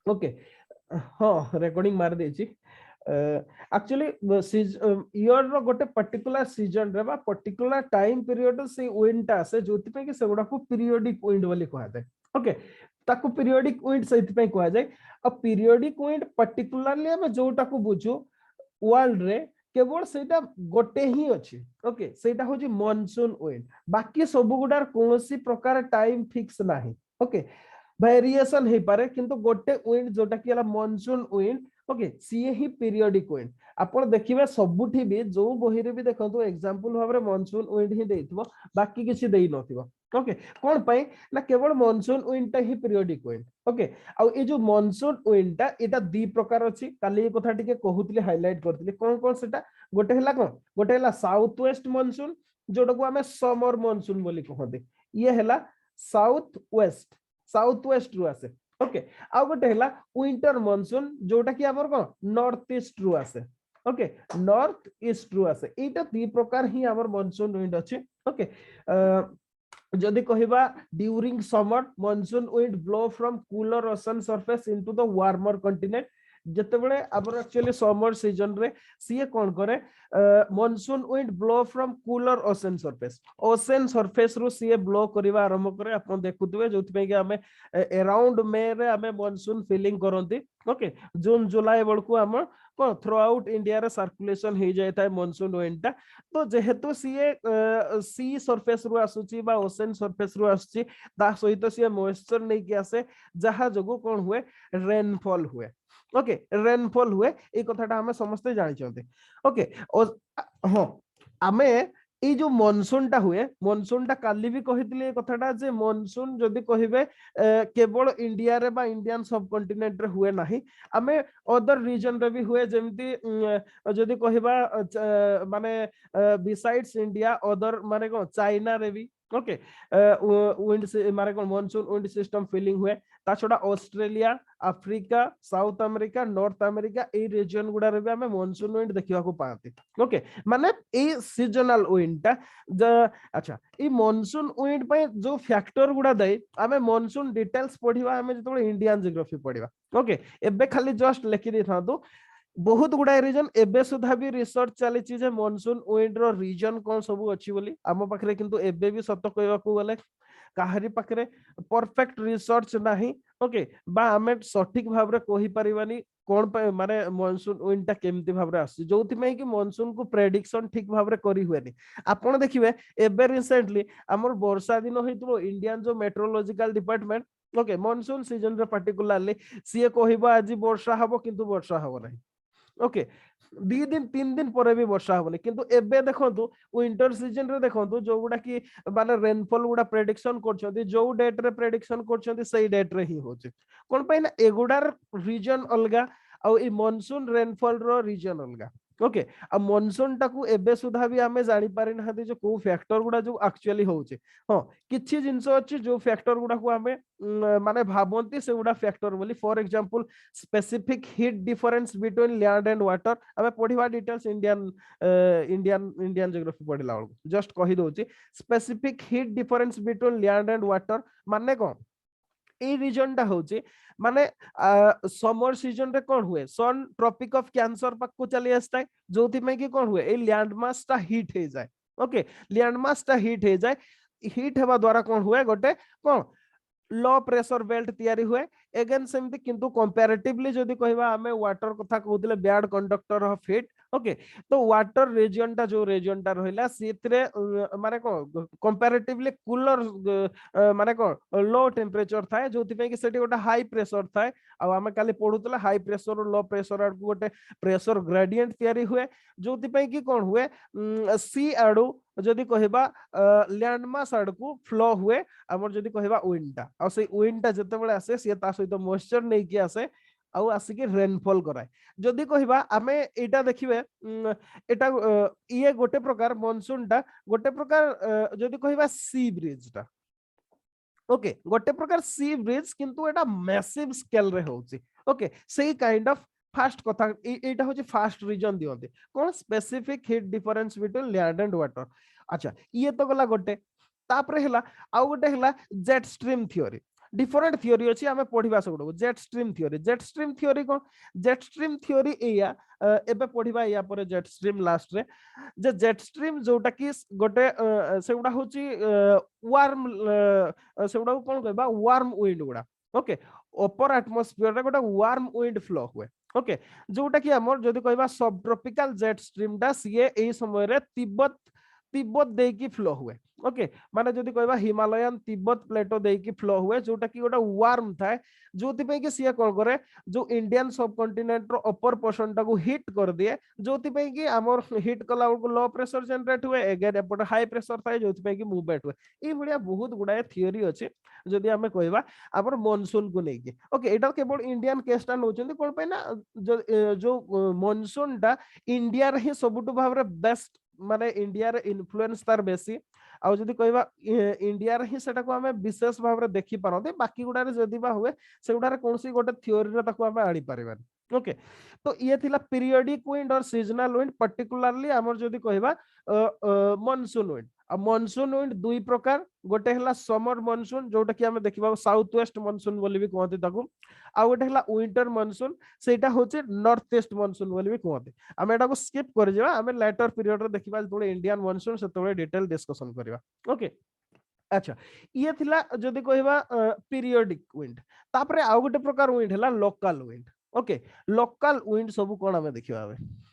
Okay हाँ recording मार देछि एक्चुअली ईयर रो गोटे पर्टिकुलर सीजन रे बा पर्टिकुलर टाइम पीरियड से विंड टा से जोति पे कि सेगुडा को पीरियोडिक विंड बोली कहा जाए ओके ताकू पीरियोडिक विंड सहित पे कहा जाए अब पीरियोडिक विंड पर्टिकुलरली हम जोटा को बुझू वर्ल्ड रे केवल सेटा गोटे ही अछि ओके सेटा होची मॉनसून विंड बाकी सब गुडार कोनोसी प्रकार टाइम फिक्स नाही ओके वेरिएशन हे पारे किंतु गोटे विंड जोटा कि मॉनसून विंड ओके सीए ही पीरियोडिक विंड आपण देखिबे सबुठी भी जो बही रे भी देखंतु एग्जांपल भाबरे मॉनसून विंड ही देइथबो बाकी किछि देइ नथिबो ओके कोन पई ना केवल मॉनसून विंड ता ही पीरियोडिक विंड ओके आ ए जो मॉनसून विंड ता एटा दी प्रकार अछि काली ए कथा टिके कहूतले हाइलाइट करतले कोन कोन सेटा गोटे हला कोन गोटे हला साउथ वेस्ट मॉनसून जोटा को हमें समर मॉनसून बोली कहते ये हला साउथ वेस्ट रु आसे ओके आ गोटे हला विंटर मॉनसून जोटा कि हमर कोन नॉर्थ ईस्ट रु आसे ओके नॉर्थ ईस्ट रु आसे एटा दी प्रकार ही हमर मॉनसून विंड अछि ओके जदि कहिबा during summer monsoon wind blow from cooler ocean surface into the warmer continent जेतेबेले आबर एक्चुअली समर सीजन रे सीए कोन करे monsoon wind blow from cooler ocean surface रु सीए ब्लो करिवा आरंभ करे आपण देखुतबे जोथि पे कि हमें अराउंड मे रे हमें मॉनसून फीलिंग करंती ओके जून जुलाई बळकु हम को थ्रू आउट इंडिया रे सर्कुलेशन हे जाय थाय मॉनसून विंड ता तो जेहेतु सीए सी सरफेस रु आसुची बा ओशन सरफेस रु आसुची ता सहित सीए मॉइस्चर नै कि आसे जहा जगु कोन हुए रेनफॉल हुए ओके रेनफॉल हुए ए कथाटा हमें समस्त जानि चंते ओके हाँ आमे এই जो मॉनसून टा हुए मॉनसून टा काली भी कहितले कथाटा जे मॉनसून जदि कहिबे केवल इंडिया रे बा इंडियन सब कॉन्टिनेंट रे हुए नाही आमे अदर रीजन रे भी हुए जेमती जदि कहिबा माने बिसाइड्स इंडिया अदर माने को चाइना रे भी ओके विंड से माने को मॉनसून विंड सिस्टम फीलिंग हुए ता छोड़ा Australia Africa South America North America ए रीजन गुडा रे भी हमें मॉनसून विंड देखिबा को पाती ओके माने ए सीजनल विंड ता अच्छा ए मॉनसून विंड पे जो फैक्टर गुडा दे हमें मॉनसून डिटेल्स पढिबा हमें जतो इंडियन ज्योग्राफी पढिबा ओके एबे खाली जस्ट लिखि दे थांतु बहुत गुडा रीजन एबे सुधा भी रिसर्च चली जे मॉनसून विंड रो रीजन कोन सब अछि बोली आम पाखरे किंतु एबे भी सत कहबा को गले काहरी पाखरे परफेक्ट रिसर्च नाही ओके बा हमें सठिक भाव रे कहि परिबानी कोन माने मॉनसून विंड ता केमती भाव रे आसी जोथि में कि मॉनसून को प्रेडिक्शन ठीक भाव रे करि हुएनी आपण देखिबे एबे रिसेंटली हमर वर्षा दिन होइतलो इंडियन जो meteorological department okay monsoon season रे पर्टिकुलरली सीए कहिबा आज वर्षा हबो किंतु वर्षा हबो नाही ओके 2 दिन 3 दिन पर भी वर्षा होनी किंतु एबे देखंतु विंटर सीजन रे देखंतु जो गुडा की माने रेनफॉल गुडा प्रेडिक्शन करछंती जो डेट रे प्रेडिक्शन करछंती सही डेट रे ही होचे कोन पय ना एगुडार रीजन अलगा आ ई मॉनसून रेनफॉल रो रीजन अलगा ओके आ मॉनसून टाकू एबे सुधा भी हमें जानि पारि ना जो को फैक्टर गुडा जो एक्चुअली होचे हां किछि जिंस अछि जो फैक्टर गुडा को हमें माने भाबंती से गुडा फैक्टर बोली for example specific heat difference between land and water हमें पढ़िबा डिटेल्स इंडियन ज्योग्राफी पढ़िला जस्ट कहि दोची specific heat difference between land and water माने कोन ए रीजन टा होची माने समर सीजन रे कोन हुए सन ट्रॉपिक ऑफ कैंसर पाक को चली आस्ता है जोथि में कि कोन हुए ए लैंड मास टा हीट हे जाए ओके लैंड मास टा हीट हे जाए हीट हेबा द्वारा कोन हुए गोटे कोन लो प्रेशर बेल्ट तैयारी हुए एगेन सेमती किंतु कंपैरेटिवली जदि कहबा हमें वाटर कथा कहउतले bad conductor of heat okay तो वाटर रीजन टा जो रीजन टा रहिला सेतरे माने को कंपैरेटिवली कूलर माने को लो टेंपरेचर थाए जोथि पे कि सेठी गोटा हाई प्रेशर थाए आ हमें काली पढुतला हाई प्रेशर और लो प्रेशर आड़ को गोटे प्रेशर ग्रेडिएंट तैयारी हुए जोथि पे कि कोन हुए सी आडू जदि कहबा लैंड मास आड़ को फ्लो हुए हमर जदि कहबा विंडटा आ से विंडटा जते बेले आसे से ता सहित मॉइस्चर नै कि आसे आउ आसिक रेनफॉल कराए जदि कहबा आमे एटा देखिबे एटा ये गोटे प्रकार मॉनसून टा गोटे प्रकार जदि कहबा सी ब्रिज टा ओके गोटे प्रकार सी ब्रिज किंतु एटा मैसिव स्केल रे होची ओके सेही काइंड ऑफ फास्ट कथा एटा होची फास्ट रीजन दियंती कोन specific heat difference between land and water अच्छा ये तो गला गोटे तापरे हला आ गोटे हला jet stream theory different theory अछि आमे पढिबा सगडो जेट स्ट्रीम थियोरी को जेट स्ट्रीम थियोरी एया एबे पढिबा या पर जेट स्ट्रीम लास्ट रे जे जेट स्ट्रीम जोटा कि गोटे सेगुडा होची वार्म सेगुडा कोन कहबा वार्म विंड गुडा ओके अपर एटमॉस्फेयर रे गोटे वार्म विंड फ्लो हुए ओके जोटा कि हमर जदी कहबा सब ट्रॉपिकल जेट स्ट्रीम दा सीए एई समय रे तिब्बत तिब्बत दे की फ्लो हुए ओके माने जदी कहबा हिमालयन तिब्बत प्लेटो दे की फ्लो हुए जोटा कि गोटा वार्म थाए जोति पे कि सिया कोन करे जो इंडियन सब कॉन्टिनेंट रो अपर पोर्शन टा को हिट कर दिए जोति पे कि हमर हिट कला को लो प्रेशर जनरेट हुए अगेन एपट हाई प्रेशर थाए जोति पे कि मूवमेंट हुए ई बढ़िया बहुत गुडा थियोरी अछि जदी हमें कहबा हमर मॉनसून को लेके ओके एटा केवल इंडियन केसटा नोचंदी कोन पे ना जो मॉनसून टा इंडिया रे ही सबुटु भाबरे बेस्ट माने इंडिया रे इन्फ्लुएंस तार बेसी आ जदी कहबा इंडिया रे ही सेटा को हमें विशेष भाबरे देखि पारते बाकी गुडा रे जदी बा हुए से गुडा रे कोनसी गोटे थ्योरी रे ताको हमें आड़ी परिबानी ओके तो ये थिला पीरियोडिक विंड और सीजनल विंड पर्टिकुलरली हमर जदी कहबा मॉनसून विंड आ मॉनसून विंड दुई प्रकार गोटे हला समर मॉनसून जोटा कि हमें देखिबा साउथ वेस्ट मॉनसून बोली भी कहते ताको आ गोटे हला विंटर मॉनसून सेटा होचे नॉर्थ ईस्ट मॉनसून बोली भी कहते हम एटा को स्किप कर जेबा हम लेटर पीरियड रे देखिबा थोड़े इंडियन मॉनसून से थोड़े डिटेल डिस्कशन करबा ओके अच्छा ये थिला जदी कहबा पीरियोडिक विंड तापरे आ गोटे प्रकार विंड हला local wind okay local wind सब कोन हमें देखिबा हमें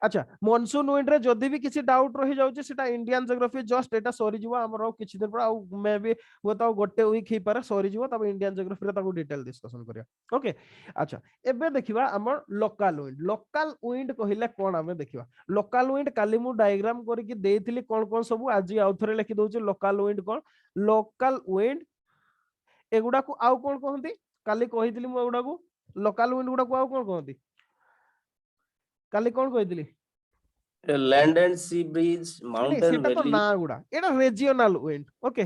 अच्छा मॉनसून विंड रे जदी भी किसी डाउट रही जाउची सेटा इंडियन ज्योग्राफी जस्ट एटा सरी जीवो हमरो किछि दिन पर आ मे बी होता गोटे वीक ही पारे सरी जीवो तब इंडियन ज्योग्राफी रे ताको डिटेल डिस्कशन करिया ओके अच्छा एबे देखिबा हमर लोकल विंड कहिले कोन हमें देखिबा लोकल विंड काली मु डायग्राम करि कि देइथिली कोन कोन सब आजि आउथरे लिखि दउची लोकल विंड कोन लोकल विंड एगुडा को आउ कोन कहंती काली कहिथिली मु एगुडा को लोकल विंड गुडा को आउ कोन कहंती काली कोन कहिथिली land and sea breeze mountain सेटा तो वैली ना गुडा एटा रीजनल विंड ओके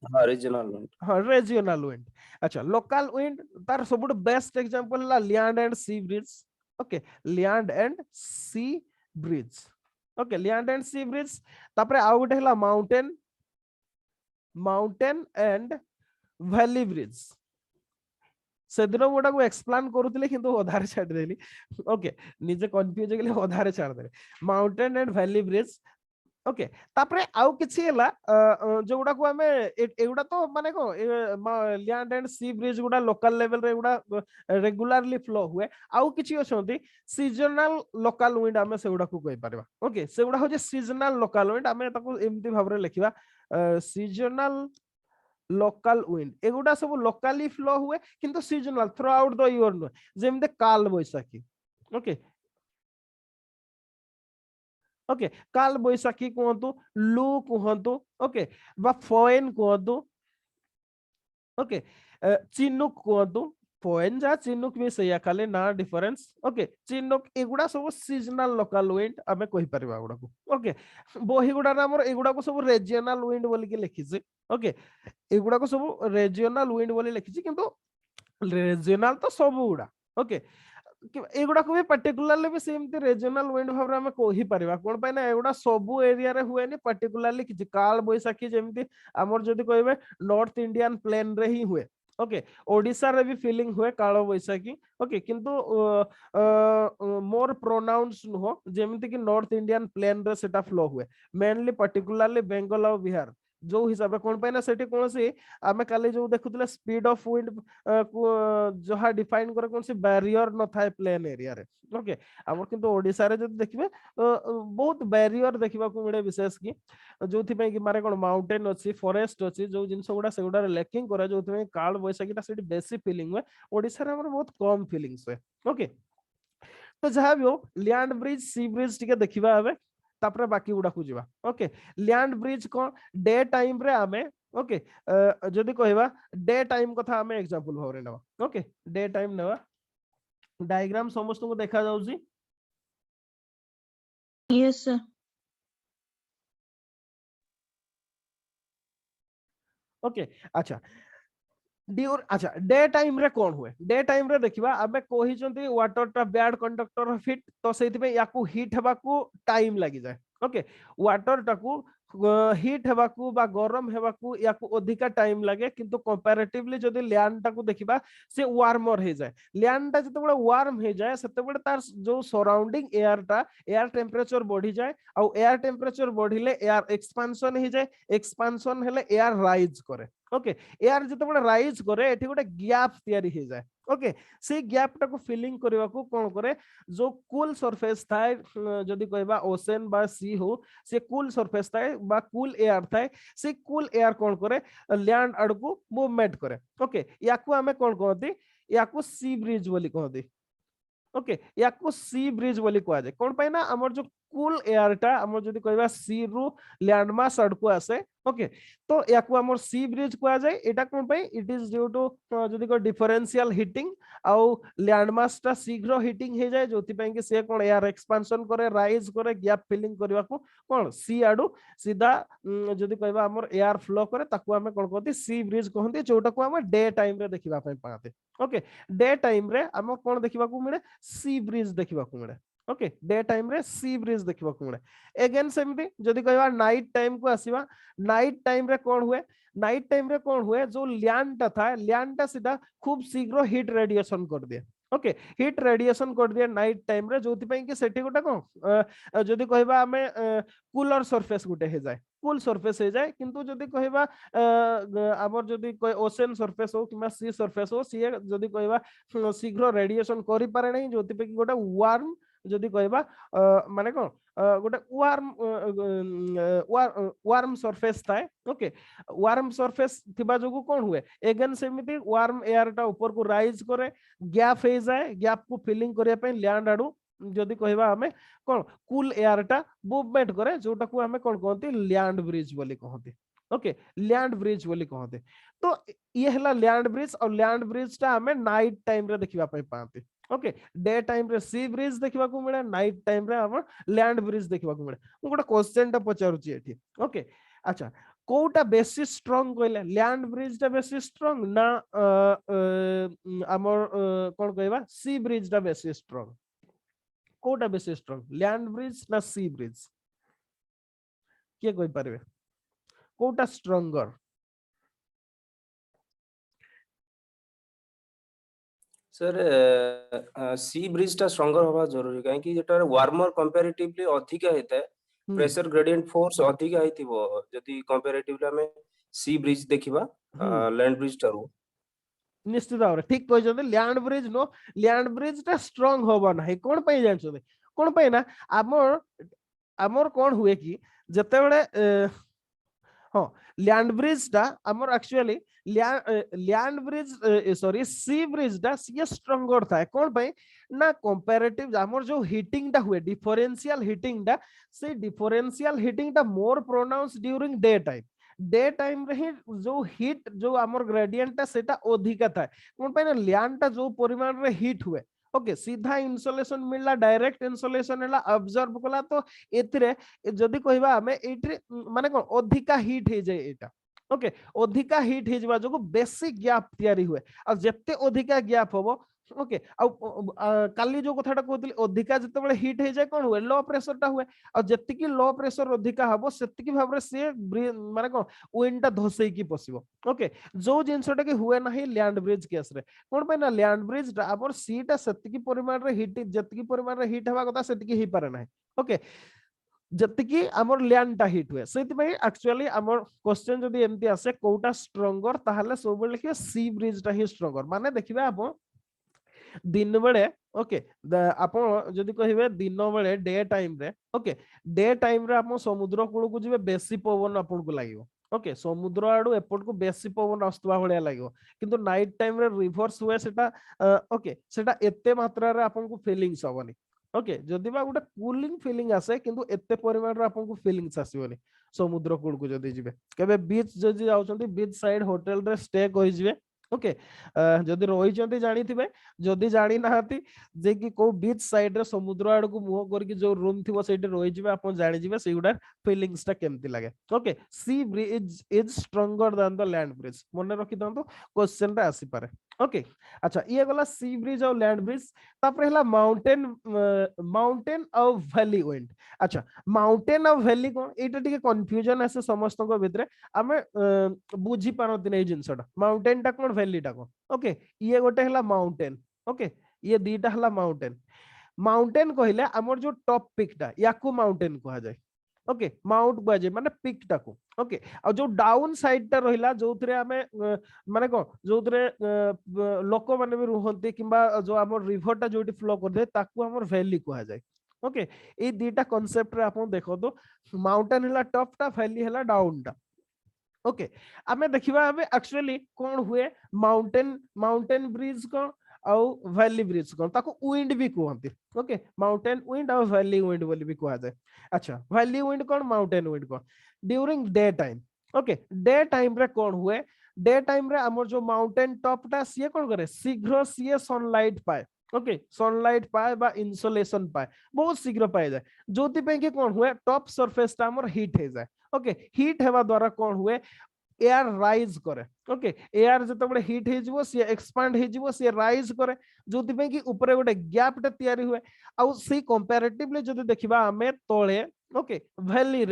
हां रीजनल विंड हां रीजनल विंड अच्छा लोकल विंड तार सबुट बेस्ट एग्जांपल ला land and sea breeze okay land and sea breeze okay land and sea breeze तापरे आ गुटे हला माउंटेन एंड वैली ब्रिज से दिन गोटा को एक्सप्लेन करूले किंतु अधारे छाड़ देली ओके निजे कंफ्यूज गेले अधारे छाड़ देले mountain and valley bridge okay तापरे आउ किछि हला जो गुडा को हमें एगुडा तो माने को लैंड एंड सी ब्रिज गुडा लोकल लेवल रे गुडा रेगुलरली फ्लो हुए आउ किछि अछंती सीजनल लोकल विंड हमें से गुडा को कहि परबा ओके से गुडा हो जे सीजनल लोकल विंड हमें ताको एम्ति भाबरे लिखिबा सीजनल लोकल विंड एगुडा सब लोकली फ्लो हुए किंतु seasonal throughout the year नो जेमते काल बैसाखी ओके ओके काल बैसाखी कहतु लू कहतु ओके बा फोएन कहतु ओके चिनुक कहतु फोएन जा चिनुक भी सया खाली ना डिफरेंस ओके चिनुक एगुडा सब सीजनल लोकल विंड हमें कहि परबा गुडा को ओके बही गुडा हमर एगुडा को सब रीजनल विंड बोली के लिखि छै ओके एगुडा को सब रीजनल विंड बोली लिखि छै किंतु रीजनल तो सब गुडा ओके एगुडा को भी पर्टिकुलरली भी सेमती रीजनल विंड भाबरे हमें कहि परबा कोन पय ना एगुडा सब एरिया रे हुए नि पर्टिकुलरली कि काल बैसाखी जेमती हमर जदी कहबे नॉर्थ इंडियन प्लेन रे ही हुए ओके ओडिसा रे भी फीलिंग हुए काल बैसाखी ओके किंतु मोर प्रोनाउंस नो जेमती कि नॉर्थ इंडियन प्लेन रे सेटा फ्लो हुए मेनली पर्टिकुलरली बेंगल और बिहार जो हिसाब कोन पे ना सेठी कोनसी आमे काली जो देखुतले स्पीड ऑफ विंड जहा डिफाइन करे कोनसी बैरियर न थाए प्लेन एरिया रे ओके हमर किंतु ओडिसा रे जदी देखिबे बहुत बैरियर देखिबा को मिले विशेष की जोथि पे कि मारे कोन माउंटेन अछि फॉरेस्ट अछि जो जिंस गुडा से गुडा लैकिंग करे जोथि पे काल बैसाखीटा सेठी बेसी फीलिंग हुए ओडिसा रे हमर बहुत कम फीलिंग्स हुए ओके तो जहा भी हो लैंड ब्रिज सी ब्रिज टिके देखिबा हबे तापरे बाकी गुडा को जीवा ओके लैंड ब्रिज को डे टाइम रे हमें ओके जदी कहबा डे टाइम कथा हमें एग्जांपल भावरे नवा ओके डे टाइम नवा डायग्राम समस्त को देखा जाउची यस सर ओके अच्छा अच्छा डे टाइम रे कोन हुए डे टाइम रे देखिबा आबे कोहि चंती वाटर टा बैड कंडक्टर ऑफ हीट तो सेति पे याकू हीट हेबा को टाइम लागि जाय ओके वाटर टा को हिट हेबाकू बा गरम हेबाकू याकू अधिका टाइम लागे किंतु कंपैरेटिवली जदी लैंड टाकू देखिबा से वार्मर हे जाए लैंड टा जते बडा वार्म हे जाए सेते बडे तार जो सराउंडिंग एयर टेम्परेचर बढ़ी जाए आ एयर टेम्परेचर बढ़िले एयर एक्सपांशन हे जाए एक्सपांशन हेले एयर राइज करे ओके एयर जते बडे राइज करे एठी गोटे गैप तयारी हे जाए ओके से गैप टाको फिलिंग करबा को कोन करे जो कूल सरफेस थाए जदी कहबा ओशन बा सी हो से कूल सरफेस थाए बा कूल एयर थाए से कूल एयर कोन करे लैंड आडकू मूवमेंट करे ओके याकू हमें कोन कहती याकू सी ब्रिज बोली कहती ओके याकू सी ब्रिज बोली कह जाए कोन पाई ना हमर जो कूल एयर टा हमर जदी कहबा सी रु लैंड मास आडकू आसे ओके तो याकू हमर सी ब्रिज कह जाए एटा कोन पाई इट इज ड्यू टू जदी को डिफरेंशियल हीटिंग आउ लैंड मास टा शीघ्र हीटिंग हे जाए जोति पाई कि से कोन एयर एक्सपांशन करे राइज करे गैप फिलिंग करबा को कोन सी आडू सीधा जदी कहबा हमर एयर फ्लो करे ताकू हमें कोन कहती सी ब्रिज कहंती जोटा को हम डे टाइम रे देखिबा पाई पाते ओके डे टाइम रे हम कोन देखिबा को मिले सी ब्रिज देखिबा को मिले ओके डे टाइम रे सी ब्रिज देखिबा को मिले अगेन सेमती जदी कहबा नाइट टाइम को आसीबा नाइट टाइम रे कोन हुए नाइट टाइम रे कोन हुए जो लैंड टा था लैंड टा सीधा खूब शीघ्र हीट रेडिएशन कर दिए ओके हीट रेडिएशन कर दिए नाइट टाइम रे जोति पई कि सेठी गोटा को जदी कहबा हमें कूलर सरफेस गुटे हे जाए कूल सरफेस हे जाए किंतु जदी कहबा हमर जदी कोई ओशन सरफेस हो किबा सी सरफेस हो सी जदी कहबा शीघ्र रेडिएशन करि पारे नै जोति पई कि गोटा वार्म जदी कहबा माने कोन गोटे वार्म सरफेस थाए ओके वार्म सरफेस थिबा जोगु कोन हुए अगेन सेमिति वार्म एयर टा ऊपर को राइज करे गैप हे जाए गैप को फिलिंग करिया पे लैंड आडू जदी कहबा हमें कोन कूल एयर टा मूवमेंट करे जोटा को हमें कोन कहंती लैंड ब्रिज बोली कहंती ओके लैंड ब्रिज बोली कहंती तो ये हला लैंड ब्रिज और लैंड ब्रिज टा हमें नाइट टाइम रे देखिबा पे पाते ओके डे टाइम रे सी ब्रिज देखिबा को मिले नाइट टाइम रे हम लैंड ब्रिज देखिबा को मिले मु गोटा क्वेश्चन टा पचारुची एठी ओके अच्छा कोटा बेसी स्ट्रांग कहले लैंड ब्रिज टा बेसी स्ट्रांग ना हमर कोन कहबा सी ब्रिज टा बेसी स्ट्रांग कोटा बेसी स्ट्रांग लैंड ब्रिज ना सी ब्रिज के कोइ परबे कोटा स्ट्रांगर सर सी ब्रिज टा स्ट्रॉन्गर होबा जरूरी काहे कि जेटा वार्मर कंपैरेटिवली अधिक हेता प्रेशर ग्रेडिएंट फोर्स अधिक आइथिबो जदी कंपैरेटिवली हमें सी ब्रिज देखिबा लैंड ब्रिज टारू निश्चित भाव ठीक कहते land bridge no land bridge टा स्ट्रांग होबा नाही कोन पई जानछो कोन पई ना हमर हमर कोन हुए कि जते बेले हां लैंड ब्रिज टा हमर actually land bridge sorry sea bridge टा सी स्ट्रांगर था कोन पई ना कंपैरेटिव हमर जो हीटिंग टा हुए डिफरेंशियल हीटिंग टा से डिफरेंशियल हीटिंग टा मोर प्रोनाउंस ड्यूरिंग डे टाइम रे ही जो हीट जो हमर ग्रेडिएंट टा सेटा अधिका था कोन पई ना लैंड टा जो परिमाण रे हीट हुए ओके सीधा इनसोलेशन मिलला डायरेक्ट इनसोलेशन हला ऑब्जर्व कला तो एथिरे जदी कहबा हमें एठी माने कोन अधिका हीट हे जाय एटा ओके अधिका हीट हे जबा जो बेसी गैप तयारी हुए और जत्ते अधिका गैप होबो ओके काली जो कथाटा कहतली अधिका जते बेले हीट हे जाय कोन हुए लो प्रेशर टा हुए और जत्ते की लो प्रेशर अधिका हबो सेत्ते की भाबरे से माने कोन विंड टा धसई की पसिबो ओके जो जिंसटा के हुए नाही लैंड ब्रिज केस रे कोन पे ना लैंड ब्रिज टा हमर सीटा सेत्ते की परिमाण रे हीट जत्ते की परिमाण रे हीट हवा कथा सेत्ते की ही पारे नाही ओके जत्ते की हमर लैंड टा हीट हुए सेति भाई एक्चुअली हमर क्वेश्चन जदी एमती आसे कोटा स्ट्रांगर ताहाले सब लिखिबे सी ब्रिज टा ही स्ट्रांगर माने देखिबे आप दिन बेले ओके आपण जदी कहिबे दिन बेले डे टाइम रे ओके डे टाइम रे आपण समुद्र कूल को जिबे बेसी पवन आपण को लागिवो ओके समुद्र आडू एपट को बेसी पवन आस्तवा भलिया लागिवो किंतु नाइट टाइम रे रिवर्स हुए सेटा ओके सेटा एते मात्रा रे आपण को फीलिंग्स होबनी ओके जदी बा गुटा कूलिंग फीलिंग आसे किंतु एते परिमाण रे आपण को फीलिंग्स आसीबनी समुद्र कूल को जदी जिबे केबे बीच जदी जाउछंती बीच साइड होटल रे स्टे कहि जिबे ओके जदी रही जानी थिबे जदी जानी नाहती जे कि को बीच साइड रे समुद्र आड़ को मुह करके जो रूम थिबो सेठी रही जिबे आपण जानि जिबे सेगुडा फीलिंग्स टा केमती लागे okay sea bridge is stronger than the land bridge मन रखि दंतो क्वेश्चन रा आसी पारे ओके अच्छा ये गला सी ब्रिज और लैंड ब्रिज तापर हला माउंटेन माउंटेन और वैली विंड अच्छा माउंटेन और वैली कोन एटा टिके कंफ्यूजन आसे समस्त को भितरे हमें बुझी पारत नै जिंसटा माउंटेन टा कोन वैली टा कोन ओके ये गोटे हला माउंटेन ओके ये दीटा हला माउंटेन माउंटेन कहले हमर जो टॉप पिक टा याकू माउंटेन कहा जाय ओके माउंट कहा जाय माने पिक टा को ओके आ जो डाउन साइड टा रहिला जोथरे हमें माने को जोथरे लोक माने भी रुहंती किबा जो हमर रिवर टा जोटी फ्लो कर दे ताकू हमर वैली कहा जाय ओके ए दीटा कांसेप्ट रे आपण देखो तो माउंटेन हला टॉप टा वैली हला डाउन टा ओके आमे देखिबा हमें एक्चुअली कोन हुए माउंटेन माउंटेन ब्रिज को आउ वैली ब्रिज को ताको विंड भी कहते ओके माउंटेन विंड और वैली विंड बोली भी कहा जाए अच्छा वैली विंड कौन माउंटेन विंड कौन during day time okay day time रे कौन हुए डे टाइम रे हमर जो माउंटेन टॉप टा सीए कौन करे शीघ्र सीए सनलाइट पाए ओके सनलाइट पाए बा इनसोलेशन पाए बहुत शीघ्र पाए जाए जोति पे के कौन हुए टॉप सरफेस टा हमर हीट हे जाए ओके हीट हेवा द्वारा कौन हुए एयर राइज करे ओके एयर जते बडे हीट हे जिवो सी एक्सपांड हे जिवो सी राइज करे जोति पे कि ऊपर गोटे गैप टे तयारी हुए आ सी कंपैरेटिवली जदि देखिबा हमें तळे ओके वैली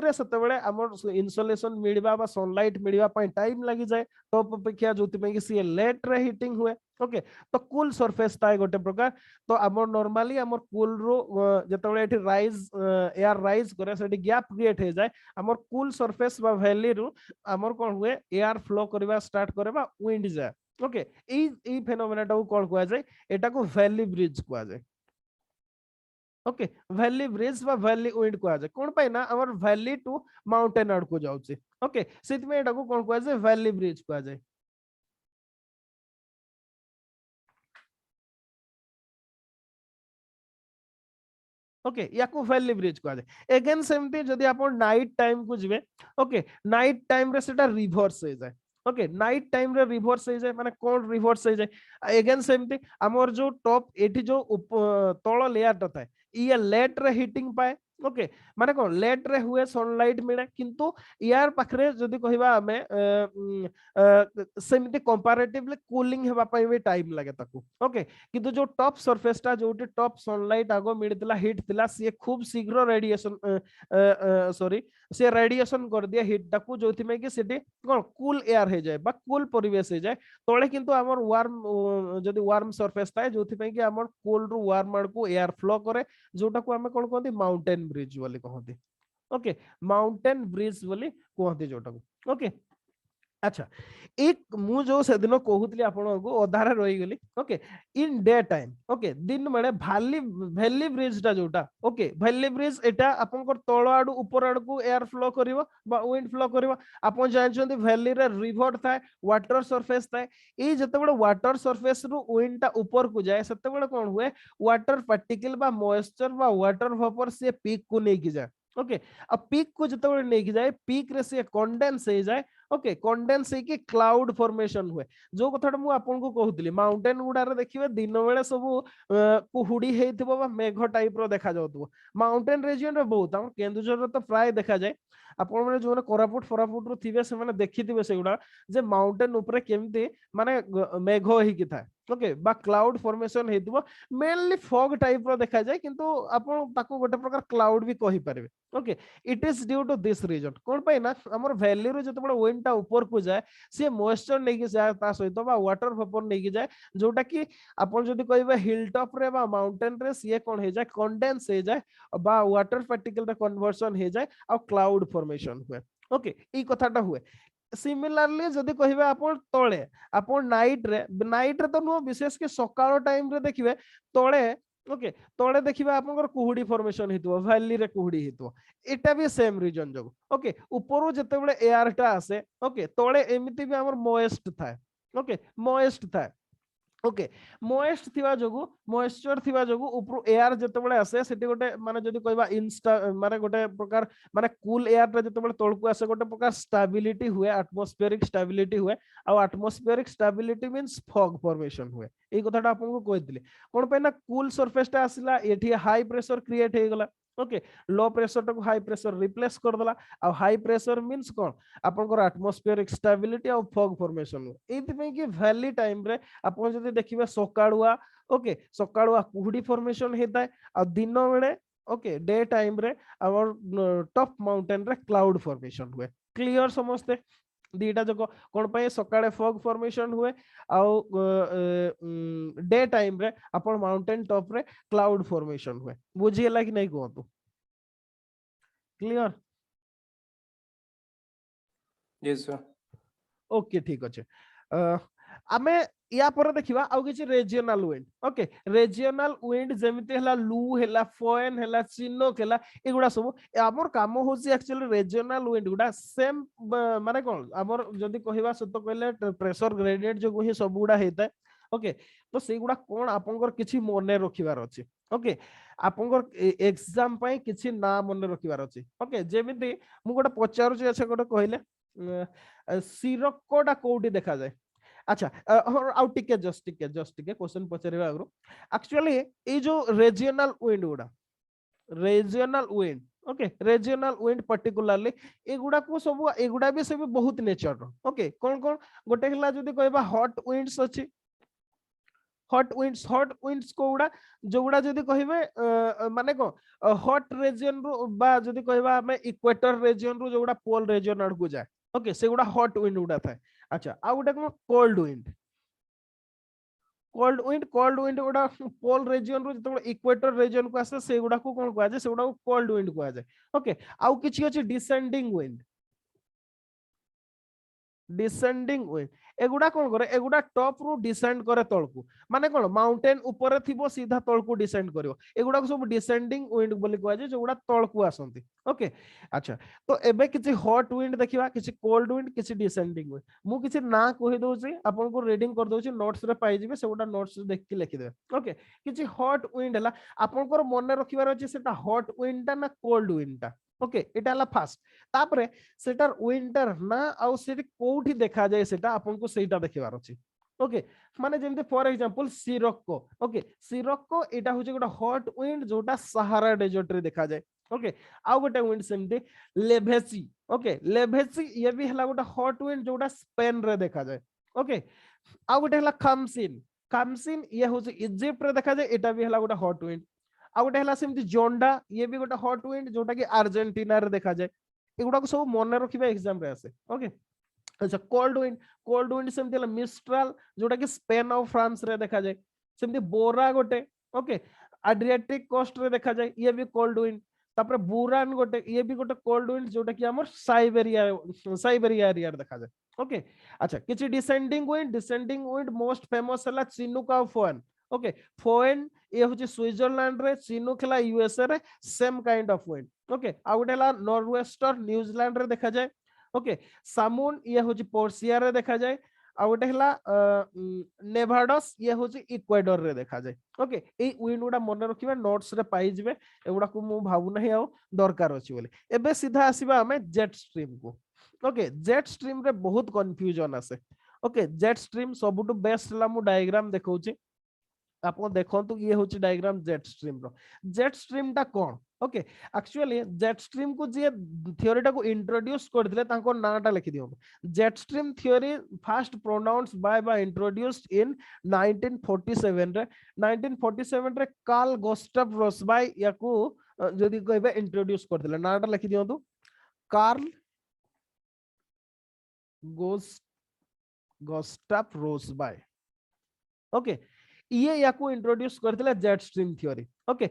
रे सते बडे हमर इनसोलेशन मिलबा बा सनलाइट मिलबा पय टाइम लागि जाय टॉप अपेक्षा जोति पे कि सी लेट रे हीटिंग हुए ओके तो कूल सरफेस ताय गोटे प्रकार तो हमर नॉर्मली हमर कूल रो जते बडे एठी राइज एयर राइज करे सेठी गैप क्रिएट हे जाय हमर कूल सरफेस बा वैली रो हमर कोन हुए एयर फ्लो करबा स्टार्ट करे बा विंड जाय ओके ई फेनोमेना टा को कोन कहै जाय एटा को वैली ब्रिज कहै जाय ओके वैली ब्रिज बा वैली विंड कहै जाय कोन पाइ ना हमर वैली टू माउंटेन आड़ को जाउची ओके सेति में एटा को कोन कहै जाय वैली ब्रिज कहै जाय ओके याकू वैली ब्रिज कहा जाए अगेन सेमती जदि आपण नाइट टाइम को जिवे ओके नाइट टाइम रे सेटा रिवर्स हो जाए ओके नाइट टाइम रे रिवर्स हो जाए माने कोन रिवर्स हो जाए अगेन सेमती हमर जो टॉप एठी जो तळ लेयर ता थाए ये लेट रे हीटिंग पाए ओके माने कोन लेट रे हुए सनलाइट मिले किंतु यार पाखरे जदि कहिबा हमें सेमती कंपैरेटिवली कूलिंग हेबा पई भी टाइम लागे ताकू ओके किंतु जो टॉप सरफेस टा जोटी टॉप सनलाइट आगो मिलतिला हीट थिला से खूब शीघ्र रेडिएशन सॉरी से रेडिएशन कर दिया हीट टाकू जोथि में कि सेठी कोन कूल एयर हे जाय बा कूल परिवेश हे जाय तळे किंतु हमर वार्म जदि वार्म सरफेस थाए जोथि में कि हमर कूल रु वार्म आड़ को एयर फ्लो करे जोटा को हमें कोन कहंती माउंटेन ब्रिज बोली कहंती ओके माउंटेन ब्रिज बोली कहंती जोटा को ओके अच्छा एक मु जो से दिन कहूतली आपन को अधारे रही गली okay in day time okay दिन बेले वैली ब्रिज टा जोटा ओके वैली ब्रिज एटा आपन को तळ आडू ऊपर आड़ को एयर फ्लो करिवो बा विंड फ्लो करिवो आपन जानछंती वैली रे रिवर थाए वाटर सरफेस थाए ए जते बडे वाटर सरफेस रु विंड टा ऊपर को जाए सते बडे कोन हुए वाटर पार्टिकल बा मॉइस्चर बा वाटर वेपर से पीक को नै की जाए ओके अब पीक को जते बडे नै की जाए पीक रे से कंडेंस हो जाए ओके कंडेंस है कि क्लाउड फॉर्मेशन हुए जो कथाटा मु आपन को कहउतली माउंटेन गुडा रे देखिबे दिन बेले सब कुहुडी हेइथिबो बा मेघ टाइप रो देखा जाउतबो माउंटेन रीजन रे बहुत हम केंदुझर रे तो प्राय देखा जाए आपण माने जो कोरापुट फरापुट रो थिबे से माने देखिथिबे सेगुडा जे माउंटेन ऊपर केमती माने मेघ ही कि थाए ओके बा क्लाउड फॉर्मेशन हेइथिबो मेनली फॉग टाइप रो देखा जाए किंतु आपण ताको गोटे प्रकार क्लाउड भी कहि परिबे okay it is due to this reason कोन पई ना हमर वैली रो जते बड विंड टा ऊपर को जाए से मॉइस्चर नै कि जाए ता सहित बा वाटर वेपर नै कि जाए जोटा कि आपण जदि कहबे हिल टॉप रे बा माउंटेन रे से कोन हे जाए कंडेंस हे जाए बा वाटर पार्टिकल रे कन्वर्जन हे जाए आ क्लाउड फॉर्मेशन हुए ओके ई कथाटा हुए सिमिलरली जदि कहबे आपण तळे आपण नाइट रे तो नो विशेष के सकाळ टाइम रे देखिबे तळे ओके तळे देखिबे आपनकर कुहुडी फॉर्मेशन हेतु वैली रे कुहुडी हेतु एटा भी सेम रीजन जगो ओके ऊपरो जते बेले एयर टा आसे ओके तळे एमिति भी हमर मॉइस्ट थाए ओके मॉइस्ट थाए ओके मॉइस्ट थिबा जोगु मॉइस्चर थिबा जोगु ऊपर एयर जते बेले आसे सेठी गोटे माने जदि कहबा इंस्टा माने गोटे प्रकार माने कूल एयर टा जते बेले तळकु आसे गोटे प्रकार स्टेबिलिटी हुए एटमॉस्फेरिक स्टेबिलिटी हुए आ atmospheric stability means fog formation हुए एई कथाटा आपन को कहितले कोन पे ना कूल सरफेस टा आसिला एठी हाई प्रेशर क्रिएट हे गला ओके लो प्रेशर टाको हाई प्रेशर रिप्लेस कर दला आ हाई प्रेशर मींस कोन आपनकर एटमॉस्फेरिक स्टेबिलिटी और फॉग फॉर्मेशन एथि पे कि वैली टाइम रे आपन जदी देखिबे सकाळुआ ओके सकाळुआ कुहुडी फॉर्मेशन हेता है आ दिन बेले ओके डे टाइम रे आवर टॉप माउंटेन रे क्लाउड फॉर्मेशन हुए क्लियर समझते दीटा जक कोन पे सकाळे फॉग फॉर्मेशन हुए आउ डे टाइम रे अपन माउंटेन टॉप रे क्लाउड फॉर्मेशन हुए बुझिएला कि नहीं कहतु क्लियर यस सर ओके ठीक अच्छे आमे या पर देखिबा आउ किछि regional wind okay regional wind जेमिति हला लू हला फोएन हला चिनोक हला एगुडा सब हमर काम होसी एक्चुअली रीजनल विंड गुडा सेम माने कोन हमर जदी कहिबा सतो कहले प्रेशर ग्रेडिएंट जो ही सब गुडा हेता ओके तो सेगुडा कोन आपनकर किछि मने रखिबार अछि ओके आपनकर एग्जाम पय किछि ना मने रखिबार अछि ओके जेमिति मु गोटा पचारु छै अच्छा गोटा कहले सिरकोडा कोउटी देखा जाय अच्छा आउ टिके जस्ट टिके क्वेश्चन पचारिबा आगरो एक्चुअली ए जो रीजनल विंड गुडा regional wind okay regional wind particularly एगुडा को सब एगुडा भी सब बहुत नेचर ओके कोन कोन गोटे हला जदी कहबा हॉट विंड्स अछि हॉट विंड्स कोउडा जोगुडा जदी कहिबे माने को हॉट रीजन रु बा जदी कहबा हमें इक्वेटर रीजन रु जोगुडा पोल रीजन आड़ को जाए ओके सेगुडा हॉट विंड गुडा थाए अच्छा आ गोटे को कोल्ड विंड गुडा पोल रीजन रु जतो इक्वेटर रीजन को आसे सेगुडा को कोन कोआ जाय सेगुडा को कोल्ड विंड कोआ जाय ओके आउ किछि अछि डिसेंडिंग विंड एगुडा कोन करे एगुडा टॉप रु डिसेंड करे तळकू माने कोन माउंटेन ऊपर थिबो सीधा तळकू डिसेंड करिवो एगुडा को सब डिसेंडिंग विंड बोली कोआ जे जोगुडा तळकू आसंती ओके अच्छा तो एबे किछि हॉट विंड देखिबा किछि कोल्ड विंड किछि डिसेंडिंग विंड मु किछि ना कहि दोछि आपन को रीडिंग कर दोछि नोट्स रे पाइ जिवे सेगुडा नोट्स देख के लिखि देबे ओके किछि हॉट विंड हला आपन को मने रखिबार अछि सेटा हॉट विंड ता ना कोल्ड विंड ता ओके एटा हला फास्ट तापरे सेटार विंटर ना आउ सेठी कोठी देखा जाय सेटा आपन को सेटा देखिबार अछि ओके माने जेमते फॉर एग्जांपल सिरक्को ओके सिरक्को एटा होचे गोटा हॉट विंड जोटा सहारा डेजर्ट रे देखा जाय ओके आउ गोटे विंड सेमते लेभेसी ओके लेभेसी ये भी हला गोटा हॉट विंड जोटा स्पेन रे देखा जाय ओके आउ गोटे हला खामसिन ये होचे इजिप्ट रे देखा जाय एटा भी हला गोटा हॉट विंड आ गोटे हला सेमती जोंडा ये भी गोटे हॉट विंड जोटा कि अर्जेंटीना रे देखा जाय एगुडा को सब मने रखिबा एग्जाम रे आसे ओके अच्छा कोल्ड विंड सेमती हला मिस्ट्राल जोटा कि स्पेन और फ्रांस रे देखा जाय सेमती बोरा गोटे ओके एड्रियाटिक कोस्ट रे देखा जाय ये भी कोल्ड विंड तापर बुरान गोटे ये भी गोटे कोल्ड विंड जोटा कि हमर साइबेरिया एरिया रे देखा जाय ओके अच्छा किछि डिसेंडिंग विंड मोस्ट फेमस हला चिनुक और फोएन ओके फोएन ये होची स्विट्जरलैंड रे चिनुक हला यूएसए रे same kind of wind okay आ गोटे हला नॉर्वेस्टर न्यूजीलैंड रे देखा जाय ओके सामुन ये होची पोर्सिया रे देखा जाय आ गोटे हला नेवाडस ये होची इक्वेडर रे देखा जाय ओके ए विंड गुडा मन रखिबा नोट्स रे पाइ जिवे एगुडा को मु भाबु नाही आ दरकार अछि बोले एबे सीधा आसीबा हमें जेट स्ट्रीम को ओके जेट स्ट्रीम रे बहुत कंफ्यूजन आसे ओके जेट स्ट्रीम सबुटु बेस्ट ला मु डायग्राम देखौची आपन देखंतु ये होची डायग्राम जेट स्ट्रीम टा कोन ओके एक्चुअली जेट स्ट्रीम को जे थ्योरी टा को इंट्रोड्यूस करथिले तांको नाटा लिखि दियो jet stream theory first pronounced by introduced in 1947 रे कार्ल गुस्ताव रोसबाय याकू जदी कहबे इंट्रोड्यूस करथिले नाटा लिखि दियो कार्ल गुस्ताव रोसबाय ओके ये याकू इंट्रोड्यूस करथिले jet stream theory okay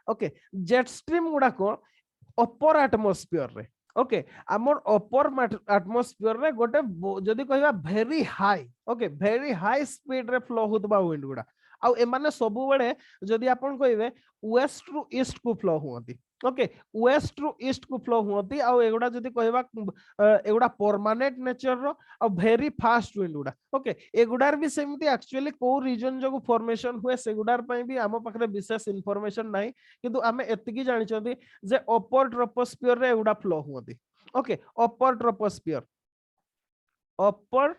okay jet stream गुडा को अपर एटमॉस्फेयर रे ओके हमर अपर एटमॉस्फेयर रे गोटे जदी कहबा very high okay very high speed रे फ्लो होतबा विंड गुडा आ एमाने सबु बेले जदी आपन कहबे वेस्ट टू ईस्ट को फ्लो होती ओके वेस्ट टू ईस्ट को फ्लो होती आ एगुडा जदी कहबा एगुडा परमानेंट नेचर रो आ वेरी फास्ट विंड गुडा ओके एगुडार भी सेमती एक्चुअली को रीजन जो फॉर्मेशन हुए सेगुडार पई भी हम पाखरे विशेष इंफॉर्मेशन नाही किंतु हमें एतिकी जानि छथि जे अपर ट्रोपोस्फियर रे एगुडा फ्लो होती okay upper troposphere upper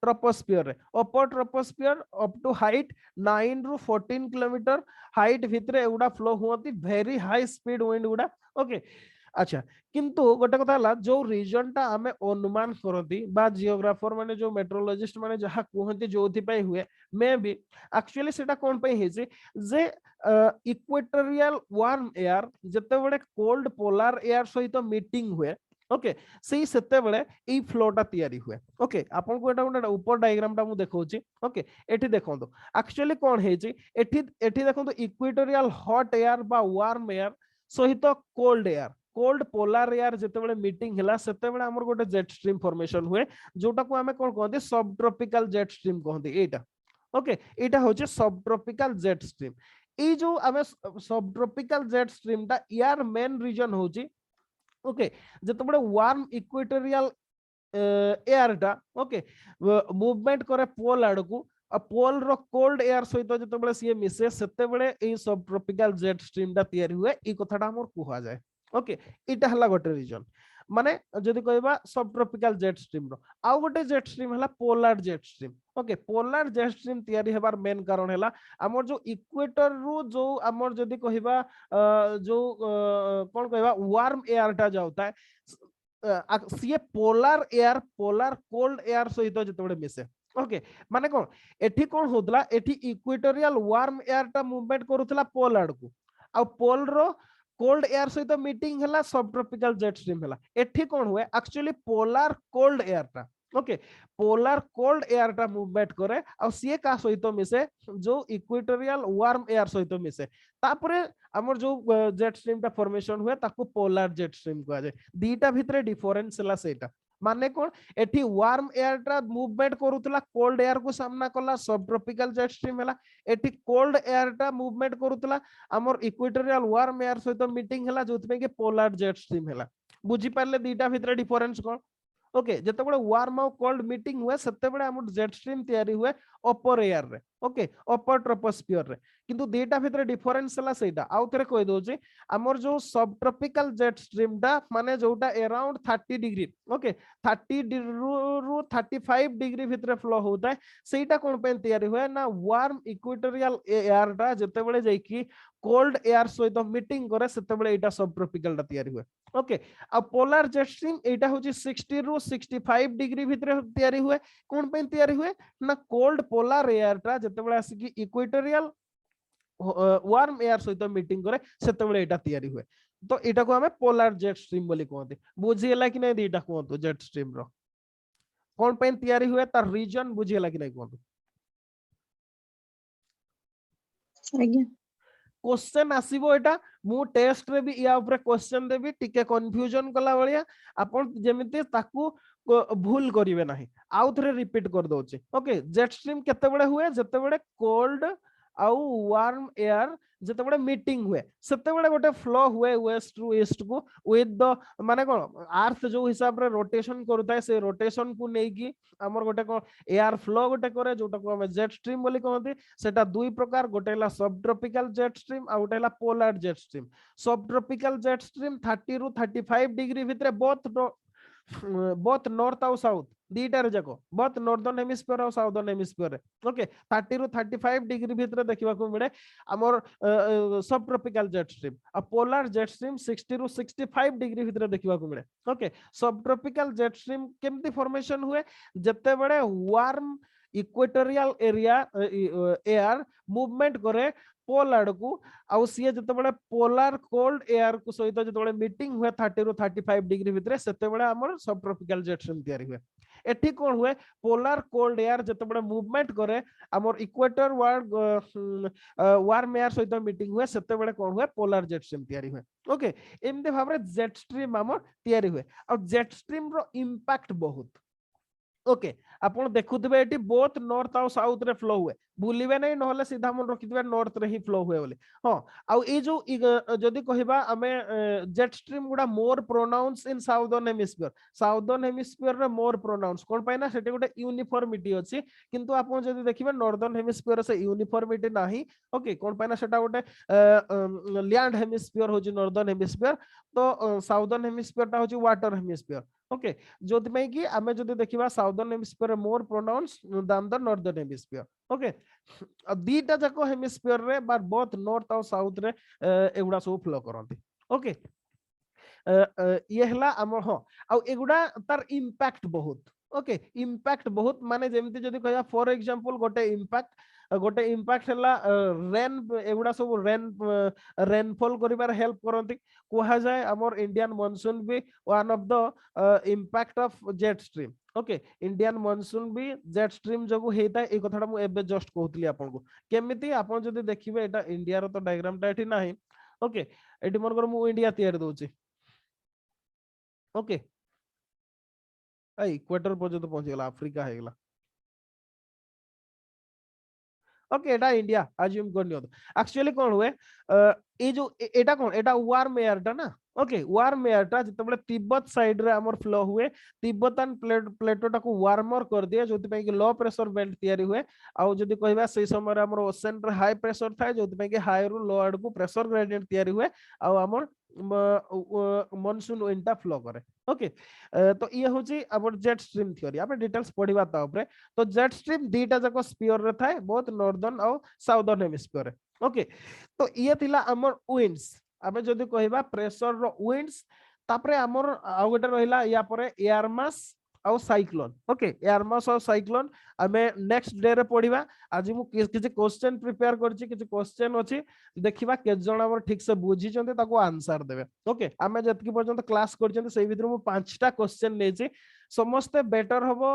troposphere रे upper troposphere up to height 9 रु 14 किलोमीटर हाइट भितर एगुडा फ्लो हुअती वेरी हाई स्पीड विंड गुडा ओके अच्छा किंतु गोटे कथा हला जो रीजन टा हमें अनुमान करती बा जियोग्राफर माने जो मेट्रोलॉजिस्ट माने जहा कहते जोथि पई हुए मे बी एक्चुअली सेटा कोन पई हेछि जे इक्वेटोरियल वार्म एयर जते बडे कोल्ड पोलर एयर सहित मीटिंग हुए ओके सेई सेते बेले एई फ्लोटा तयारी हुए ओके आपन को एटा गोटे ऊपर डायग्राम टा मु देखौची ओके एठी देखंतु एक्चुअली कोन हेछि एठी एठी देखंतु इक्वेटोरियल हॉट एयर बा वार्म एयर सहित cold air cold polar air जते बेले मीटिंग हला सेते बेले हमर गोटे जेट स्ट्रीम फॉर्मेशन हुए जोटा को हमें कोन कहंती सब ट्रॉपिकल जेट स्ट्रीम कहंती एटा ओके एटा होचे सब ट्रॉपिकल जेट स्ट्रीम ए जो हमें सब ट्रॉपिकल जेट स्ट्रीम टा यार मेन रीजन होची ओके जते बडे वार्म इक्वेटोरियल एयर टा ओके मूवमेंट करे पोल आडकू पोल रो कोल्ड एयर सहित जते बडे सी मिसे सेते बडे ए सब ट्रॉपिकल जेट स्ट्रीम टा तयारी हुए ई कथाटा हमर कुहा जाय ओके इटा हला गोटे रीजन माने जदि कहबा सब ट्रॉपिकल जेट स्ट्रीम रो आ गोटे जेट स्ट्रीम हला polar jet stream okay polar jet stream तयारी हेबार मेन कारण हला हमर जो इक्वेटर रु जो हमर जदि कहबा जो कोन कहबा वार्म एयर टा जाउता है सी polar air polar cold air सहित जते मिसे ओके माने कोन एठी कोन होतला एठी इक्वेटोरियल वार्म एयर टा मूवमेंट करूतला पोल आडकू आ पोल रो कोल्ड एयर सहित मीटिंग हला सब ट्रॉपिकल जेट स्ट्रीम हला एठी कोन हुए एक्चुअली पोलर कोल्ड एयर टा ओके पोलर कोल्ड एयर टा मूवमेंट करे आ सी का सहित मिसे जो इक्वेटोरियल वार्म एयर सहित मिसे तापरे हमर जो जेट स्ट्रीम टा फॉर्मेशन हुए ताको पोलर जेट स्ट्रीम कहा जाय दीटा भितरे डिफरेंस हला सेटा माने कोन एठी वार्म एयर टा मूवमेंट करूतला कोल्ड एयर को सामना कला सब ट्रॉपिकल जेट स्ट्रीम हला एठी कोल्ड एयर टा मूवमेंट करूतला हमर इक्वेटोरियल वार्म एयर सहित मीटिंग हला जोथमे के पोलर जेट स्ट्रीम हला बुझी पारले दीटा भितरे डिफरेंस कोन ओके जते बडे वार्म और कोल्ड मीटिंग हुए सेते बडे हमर जेट स्ट्रीम तयारी हुए अपर एयर रे ओके अपर ट्रोपोस्फियर रे किंतु दीटा भितरे डिफरेंस हला सेटा आउ थरे कहि दोची हमर जो सब ट्रॉपिकल जेट स्ट्रीम टा माने जोटा अराउंड 30 डिग्री ओके 30 रु 35 डिग्री भितरे फ्लो होता है सेटा कोन पे तयारी हुए ना वार्म इक्वेटोरियल एयर टा जते बडे जाई की कोल्ड एयर सहित मीटिंग करे सेते बडे एटा सब ट्रॉपिकल टा तयारी हुए ओके आ पोलर जेट स्ट्रीम एटा होची 60 रु 65 डिग्री भितरे तयारी हुए कोन पे तयारी हुए ना कोल्ड पोलर एयर टा जते बडे आसी की इक्वेटोरियल वार्म एयर सहित मीटिंग करे सेते बडे एटा तयारी हुए तो एटा को हमें पोलर जेट स्ट्रीम बोली कहते बुझियला कि नै दीटा कहतो जेट स्ट्रीम रो कोन पे तयारी हुए तार रीजन बुझियला कि नै कहतो आज्ञा क्वेश्चन आसीबो एटा मु टेस्ट रे भी या ऊपर क्वेश्चन देबी टिके कंफ्यूजन कला बलिया आपण जेमिति ताकू भूल करिवे नाही आउ थरे रिपीट कर दोचे ओके जेट स्ट्रीम केते बडे हुए जते बडे कोल्ड आउ वार्म एयर जते बडे मीटिंग हुए सेते बडे गोटे फ्लो हुए वेस्ट टू ईस्ट को विथ द माने कोन अर्थ जो हिसाब रे रोटेशन करता है से रोटेशन को नै की हमर गोटे को एयर फ्लो गोटे करे जोटा को हम जेट स्ट्रीम बोली कहंती सेटा दुई प्रकार गोटे ला सब ट्रॉपिकल जेट स्ट्रीम आ गोटे ला पोलर जेट स्ट्रीम सब ट्रॉपिकल जेट स्ट्रीम 30 रु 35 डिग्री भितरे बोथ नॉर्थ और साउथ दीटार जाको बहुत नॉर्दर्न हेमिस्फीयर और साउदर्न हेमिस्फीयर ओके 30 रु 35 डिग्री भितर देखा मिले आमर सब ट्रॉपिकल जेट स्ट्रीम आ पोलर जेट स्ट्रीम 60 रु 65 डिग्री भितर देखा मिले okay sub tropical jet stream केमती फॉर्मेशन हुए जते बड़े warm equatorial area air movement करे पोल आड़कू आउ सी जते बड़े पोलर कोल्ड एयर को सहित जते बड़े मीटिंग हुए 30 रु 35 डिग्री भितर सेते बड़े हमर सब ट्रॉपिकल जेट स्ट्रीम तयारी हुए एठी कोन हुए पोलर कोल्ड एयर जते बड़े मूवमेंट करे हमर इक्वेटर वार्म एयर सहित मीटिंग हुए सेते बड़े कोन हुए पोलर जेट स्ट्रीम तयारी हुए ओके एमते भाबरे जेट स्ट्रीम हमर तयारी हुए आ जेट स्ट्रीम रो इंपैक्ट बहुत ओके आपण देखुथबे एटी बोथ नॉर्थ और साउथ रे फ्लो हुए भूलिबे नहीं नहले सीधा मन रखिथिबे नॉर्थ रे ही फ्लो हुए बोले हां आउ ए जो जदी कहिबा हमें जेट स्ट्रीम गुडा more pronounce in southern hemisphere रे मोर प्रोनाउंस कोन पाइना सेटे गोटे यूनिफॉर्मिटी अछि किंतु आपण जदी देखिबे नॉर्दर्न हेमिस्फीयर से यूनिफॉर्मिटी नाही ओके कोन पाइना सेटा गोटे लैंड हेमिस्फीयर होची नॉर्दर्न हेमिस्फीयर तो साउदर्न हेमिस्फीयर ता होची वाटर हेमिस्फीयर ओके जोति में कि आमे जदी देखिबा southern hemisphere more pronounce then the northern hemisphere okay दीटा जाको हेमिस्फीयर रे बार बोथ नॉर्थ और साउथ रे एगुडा सब फ्लो करंती ओके ये हला हमर हो आ एगुडा तार इंपैक्ट बहुत ओके इंपैक्ट बहुत माने जेमति जदी कहया फॉर एग्जांपल गोटे इंपैक्ट हला रेन एगुडा सब रेनफॉल करिबार हेल्प करंती कोहा जाय हमर इंडियन मॉनसून भी one of the impact of jet stream okay Indian monsoon भी जेट स्ट्रीम जगु हेता ए कथाटा मु एबे जस्ट कहतली आपन को केमिति आपन जदी देखिबे एटा इंडिया रो तो डायग्राम ता एठी नाही ओके एठी मन कर मु इंडिया तयार दोची ओके इक्वेटर पर्यंत पहुंच गला अफ्रीका है गला ओके एटा इंडिया अज्यूम करनियो एक्चुअली कोन हुए ए जो एटा कोन एटा वार्म एयर टा ना ओके वार्म एयर टा जतबले तिब्बत साइड रे हमर फ्लो हुए तिब्बतन प्लेटो टा को वार्मर कर दिए जोति पे कि लो प्रेशर बेल्ट तयारी हुए आ जदी कहबा सेही समय रे हमर ओशन रे हाई प्रेशर थाए जोति पे कि हाई रु लो आड को प्रेशर ग्रेडियंट तयारी हुए आ हमर मॉनसून विंडा फ्लो करे ओके तो ये होची अबर जेट स्ट्रीम थ्योरी आपने डिटेल्स पढिबा ता ऊपर तो जेट स्ट्रीम दीटा जाको स्फीयर रे थाए बहुत नॉर्दर्न और साउदर्न हेमिस्फीयर रे ओके तो ये थिला हमर विंड्स आमे जदी कहबा प्रेशर रो विंड्स तापरे हमर आ गोटे रहिला या परे एयर मास और साइक्लोन ओके एयर मास और साइक्लोन आमे नेक्स्ट डे रे पढिबा आज मु किछि क्वेश्चन प्रिपेयर करछि किछि क्वेश्चन अछि देखिबा के जण हमर ठीक से बुझी चंते ताको आंसर देबे ओके आमे जतकी पर्यंत क्लास करचंते सेही भीतर मु 5टा क्वेश्चन लेछि समस्त बेटर हबो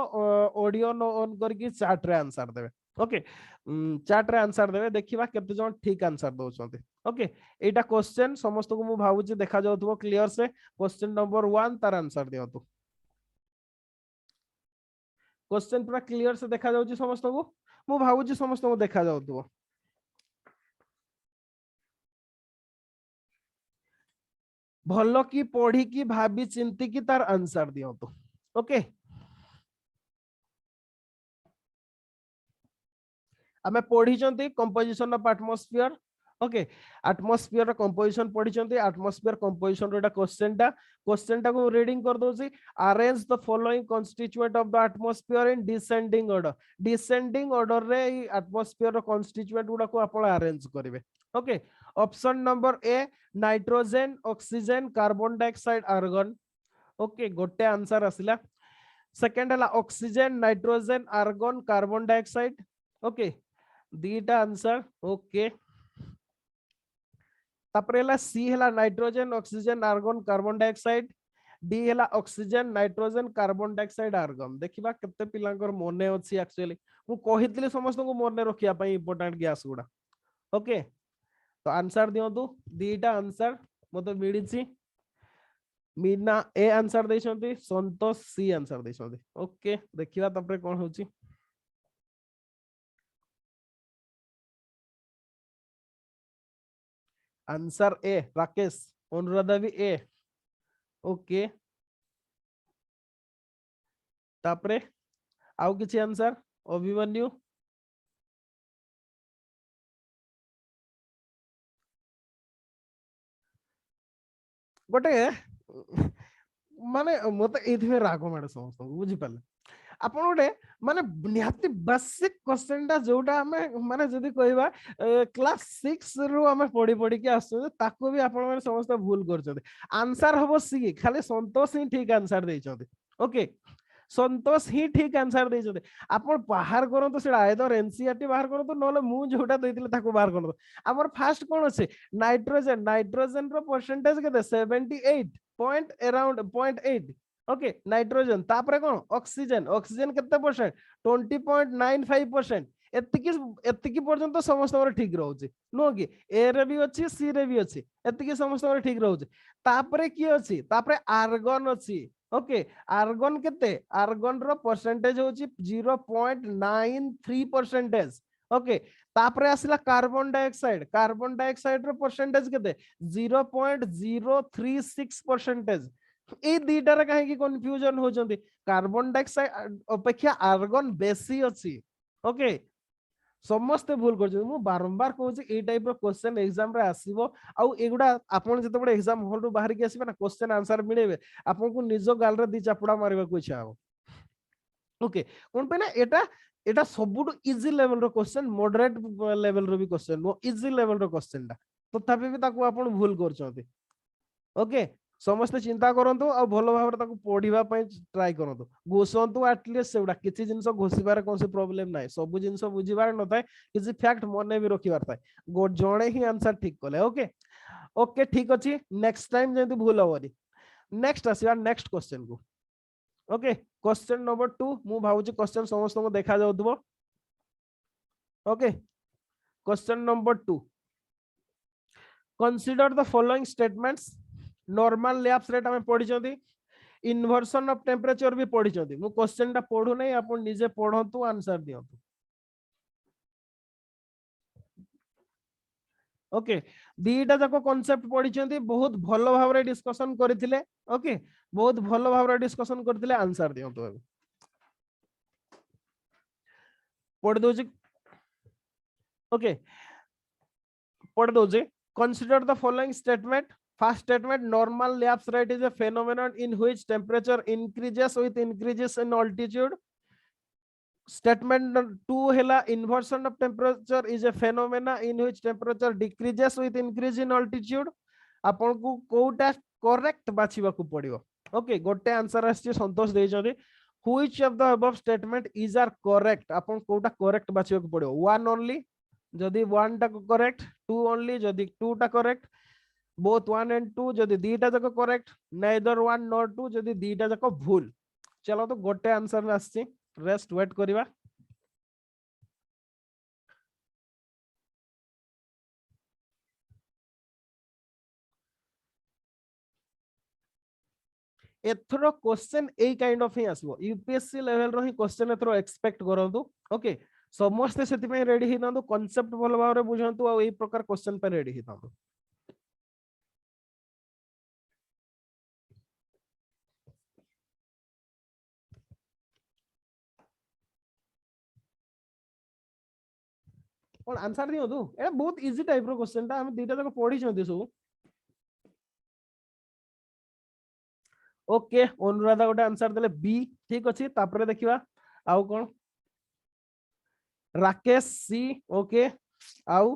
ऑडियो नो ऑन करके चैट रे आंसर देबे ओके चैट रे आंसर देबे देखिबा केते जण ठीक आंसर दोचंते ओके एटा क्वेश्चन समस्त को मु भाबुची देखा जाउतबो क्लियर से क्वेश्चन नंबर 1 तार आंसर दियतु क्वेश्चन पूरा क्लियर से देखा जाउची समस्त को मु भाबुची समस्त को देखा जाउतबो भलो की पढ़ी की भाबी चिंती की तार आंसर दियतु ओके आमे पढ़ी चंती composition of atmosphere okay atmosphere composition पढ़ी चंती एटमॉस्फेयर कंपोजिशन रो क्वेश्चन टा को रीडिंग कर दोसी arrange the following constituent of the atmosphere in descending order रे एटमॉस्फेयर रो कांस्टीट्यूएंट गुडा को आपण अरेंज करिवे okay option number A nitrogen oxygen carbon dioxide argon okay गोटे आंसर आसिला सेकंड हला oxygen nitrogen argon carbon dioxide okay दीटा आंसर ओके तापरे हला सी हला nitrogen oxygen argon carbon dioxide D हला oxygen nitrogen carbon dioxide argon देखिबा केते पिलांकर मने अछि एक्चुअली मु कहितली समस्त को मने रखिया पई इंपोर्टेंट गैस गुडा ओके तो आंसर दियंतु दीटा आंसर मते मिडिछि मीना ए आंसर दैछंती संतोष सी आंसर दैछंती ओके देखिबा तापरे कोन होछि आंसर ए राकेश अनुराधा भी ए ओके तापरे आउ किछि आंसर अभिमन्यु गोटे माने मते एथि राग माडे समस्त बुझी पाले आपण गोटे माने निहाती बेसिक क्वेश्चन टा जोटा हमें माने जदी कहबा क्लास 6 रु हमें पढ़ी पढ़ी के आसु ताको भी आपण माने समस्त भूल करछते आंसर हबो सी खाली संतोष ही ठीक आंसर दैछते ओके संतोष ही ठीक आंसर दैछते आपण बाहर करन तो सेडा आइदर एनसीईआरटी बाहर करन तो नले मु जोटा दैतिले ताको बाहर करन हमर फास्ट कोन अछि नाइट्रोजन रो परसेंटेज केते 78 अराउंड 0.8 ओके नाइट्रोजन तापरे कोन ऑक्सीजन केते परसेंट 20.95% एतिकी पर्यंत समस्त ठीक रहउची नो कि ए रे भी अछि सी रे भी अछि एतिकी समस्त ठीक रहउची तापरे की अछि तापरे आर्गन अछि ओके आर्गन केते आर्गन रो परसेंटेज होची 0.93% ओके तापरे आसिला कार्बन डाइऑक्साइड रो परसेंटेज केते 0.036%। ए दीटा रे काहे की कंफ्यूजन हो जंदी कार्बन डाइऑक्साइड अपेक्षा आर्गन बेसी अछि ओके समस्त भूल कर मु बारंबार कहूँ ए टाइप क्वेश्चन एग्जाम रे आसीबो आउ एगुडा आपन जते बडे एग्जाम हॉल रु बाहर के आसीबे ना क्वेश्चन आंसर मिलेबे आपन को निजो गाल रे दी चापड़ा मारिबा को इच्छा हो ओके कोन पे ना एटा एटा सबुड इजी लेवल रो क्वेश्चन मॉडरेट लेवल रो भी क्वेश्चन नो इजी लेवल रो क्वेश्चन ता तथापि भी ताको आपन भूल करछोते ओके समस्त चिंता करंतु आ भलो भाबरे ताको पढिबा पय ट्राई करंतु घोषंतु एटलीस्ट सेउडा किछि जिंस घोषिबार कोनसे प्रॉब्लम नाही सब जिंस बुझिबार नथाय किछि फैक्ट मने भी रखिबार थाय गो जणे ही आंसर ठीक कले ओके ओके ठीक अछि नेक्स्ट टाइम जेंतु भूल होबनी नेक्स्ट आसीबा नेक्स्ट क्वेश्चन को ओके क्वेश्चन नंबर 2 मु भाउची क्वेश्चन समस्त को देखा जाउतबो okay question number 2 consider the following statements normal lapse rate हमें पढ़ी चंदी इन्वर्शन ऑफ टेम्परेचर भी पढ़ी चंदी मु क्वेश्चन टा पढु नै आपण निजे पढंतु आंसर दियंतु ओके दीटा जाको कांसेप्ट पढ़ी चंदी बहुत भलो भाबरे डिस्कशन करथिले ओके बहुत भलो भाबरे डिस्कशन करथिले आंसर दियंतु अब पढ़ दोजी ओके पढ़ doji consider the following statement First statement, normal lapse rate is a phenomenon in which temperature increases with increases in altitude. Statement 2 hela inversion of temperature is a phenomena in which temperature decreases with increase in altitude. आपन को Kota correct बाछिबा को पड़िबो okay गोटे answer आछि संतोष देइ जदि which of the above statement is are correct आपन Kota correct बाछिबा को पड़िबो one only जदि one टा करेक्ट two only जदि two टा करेक्ट both 1 and 2 जदि दीटा जको करेक्ट neither 1 nor 2 जदि दीटा जको भूल चलो तो गोटे आंसर आछि रेस्ट वेट करिवा एथरो क्वेश्चन ए काइंड ऑफ ही आसीबो यूपीएससी लेवल रो ही क्वेश्चन एथरो एक्सपेक्ट करंतु ओके समस्त सेति में रेडी ही नंदु कांसेप्ट भलो भाबरे बुझंतु आ एई प्रकार क्वेश्चन पे रेडी ही नंदु और आंसर दियो तू ए बहुत इजी टाइप रो क्वेश्चन ता हम दीटा जको पढी छथि सब ओके अनुराधा गोटे आंसर देले बी ठीक अछि तापरे देखिबा आउ कोन राकेश सी ओके आउ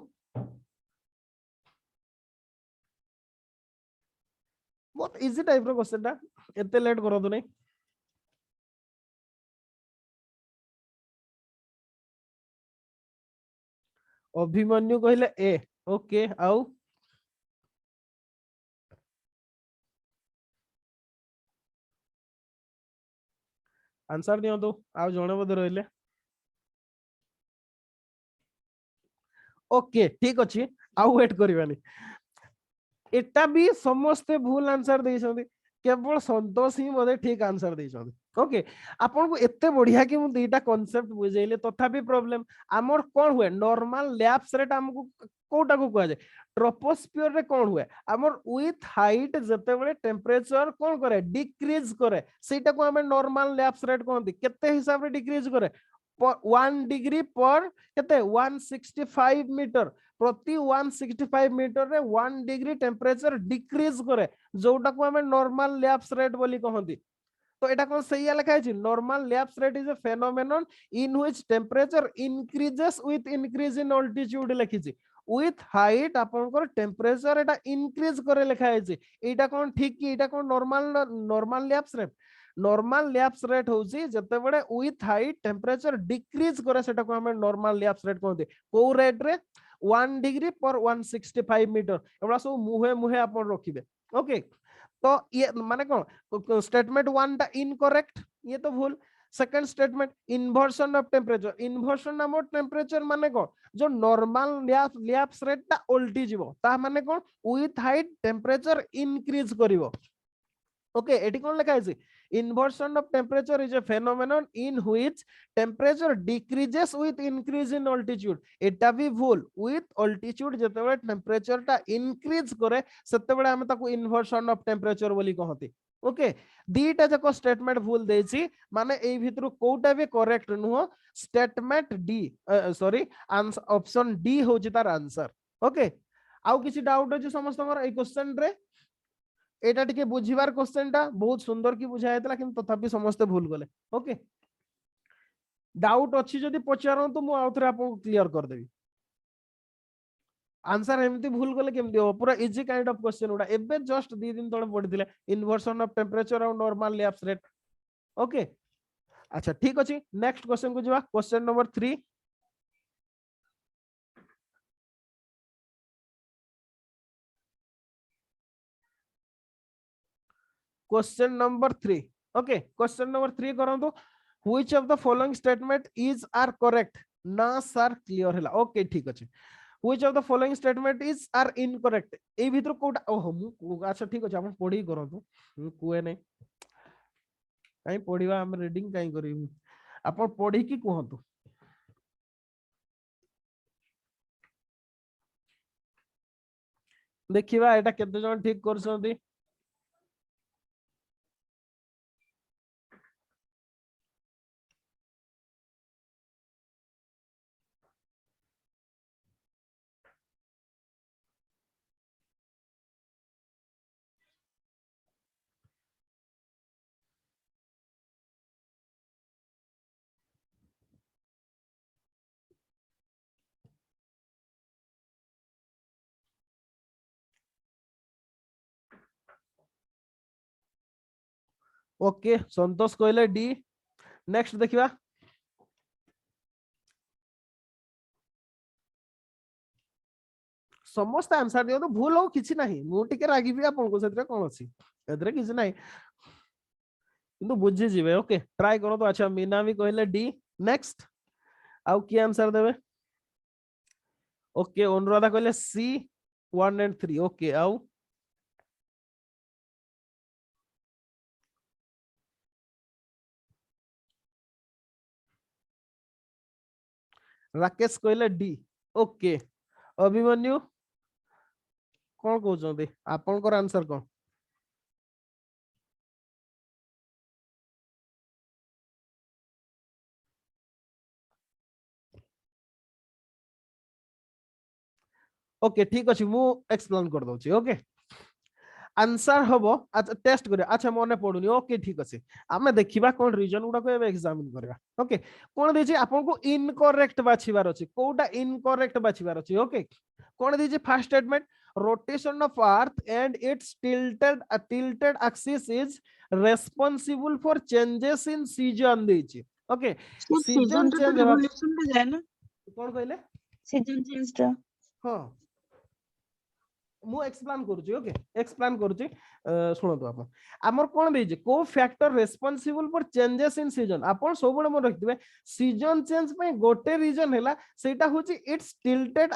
बहुत इजी टाइप रो क्वेश्चन ता एते लेट करो तो नहीं अभिमन्यु कहले ए ओके आउ आंसर दियो तो आउ जणे बदे रहले ओके ठीक अछि आउ वेट करबानी एटा भी समस्त भूल आंसर दे छथि केवल संतोष ही मते ठीक आंसर दे छथि ओके आपन को एते बढ़िया कि मु दीटा कांसेप्ट बुझैले तथापि प्रॉब्लम हमर कोन हुए नॉर्मल लैप्स रेट हमको कोटा को कह जाय ट्रोपोस्फियर रे कोन हुए हमर विथ हाइट जते बळे टेंपरेचर कोन करे डिक्रीज करे सेटा को हमें नॉर्मल लैप्स रेट कहंती केते हिसाब रे डिक्रीज करे 1 डिग्री पर केते 165 मीटर प्रति 165 मीटर रे 1 डिग्री टेंपरेचर डिक्रीज करे जोटा को हमें नॉर्मल लैप्स रेट बोली कहंती तो एटा कोन सही लिखा है normal lapse rate is a phenomenon in which temperature increases with increase in altitude लिखी छी विथ हाइट आपनकर टेंपरेचर एटा इंक्रीज करे लिखा है एटा कोन ठीक कि एटा कोन normal lapse rate normal lapse rate होची जते बडे विथ हाइट टेंपरेचर डिक्रीज करे सेटा को हमें नॉर्मल लैप्स रेट कहते को रेट रे 1 डिग्री पर 165 मीटर एबा सब मुहे मुहे आपन रखिबे ओके तो ये माने कौन स्टेटमेंट 1 टा इनकरेक्ट ये तो भूल second statement inversion of temperature माने कौन जो नॉर्मल लैप्स रेट ता उल्टी जीवो ता माने कौन विथ हाइट टेंपरेचर इंक्रीज करिवो ओके एटी कोन लिखा है inversion of temperature is a phenomenon in which temperature decreases with increase in altitude एटा भी भूल विथ ऑल्टीट्यूड जेतेबेले टेम्परेचर टा इंक्रीज करे सेतेबेले हम ताको इन्वर्शन ऑफ टेम्परेचर बोली कहती ओके दीटा जको स्टेटमेंट भूल देछि माने एई भितरु कोटा भी करेक्ट नुह statement D sorry option D होछि तार आंसर ओके आउ किसी डाउट अछि समस्त ए क्वेश्चन रे एटा टिके बुझिबार क्वेश्चन टा बहुत सुंदर की बुझा हेतला किंतु तथापि समस्त भूल गले ओके डाउट अछि जदि पचारन तो मु आउथरे आपन क्लियर कर देबी आंसर एमती भूल गले केमती हो पूरा इजी काइंड ऑफ क्वेश्चन उडा एबे जस्ट 2 दिन तळे पढिथिले इन्वर्शन ऑफ टेम्परेचर और नॉर्मल लैप्स रेट ओके अच्छा ठीक अछि नेक्स्ट क्वेश्चन को जवा question number 3 question number 3 okay question number 3 करंतु which of the following statement is are correct ना सर क्लियर हैला ओके ठीक अछि which of the following statement is are incorrect ए भीतर कोटा ओहो मु अच्छा ठीक अछि आपण पढी करंतु मु कुए नै काई पढिबा हम रीडिंग काई करी आपण पढी की कहंतु देखिबा एटा केते जण ठीक करछंती ओके संतोष कहले डी नेक्स्ट देखिबा समस्त आंसर दियो तो भूल हो किछि नाही मु टिके रागी भी आपन को सेतरे कोन अछि एतरे किछि नाही किंतु बुझि जिवे ओके ट्राई करो तो अच्छा मीना भी कहले डी नेक्स्ट आउ की आंसर देबे ओके अनुराधा कहले सी 1 एंड 3 ओके आउ राकेश कहले डी ओके अभिमन्यु कौन कहउछंती आपनकर आंसर कोन ओके ठीक अछि मु एक्सप्लेन कर दउची ओके आंसर हबो अच्छा टेस्ट करे अच्छा मने पडुनी ओके ठीक अछि आमे देखिबा कोन रीजन गुडा को एग्जामिन करबा ओके कोन देछि आपन को इनकरेक्ट बाछिबार अछि कोटा इनकरेक्ट बाछिबार अछि ओके कोन देछि first statement rotation of earth and its tilted axis is responsible for changes in season देछि ओके सीजन चेंज रिवोल्यूशन पे जाए ना कोन कहले सीजन चेंज टा हां मु एक्सप्लेन करूची ओके एक्सप्लेन करूची सुनतो आपण हमर कोन देछि को factor responsible for changes in season आपण सबले मन रखिबे सीजन चेंज पे गोटे रीजन हैला सेटा होची इट्स टिल्टेड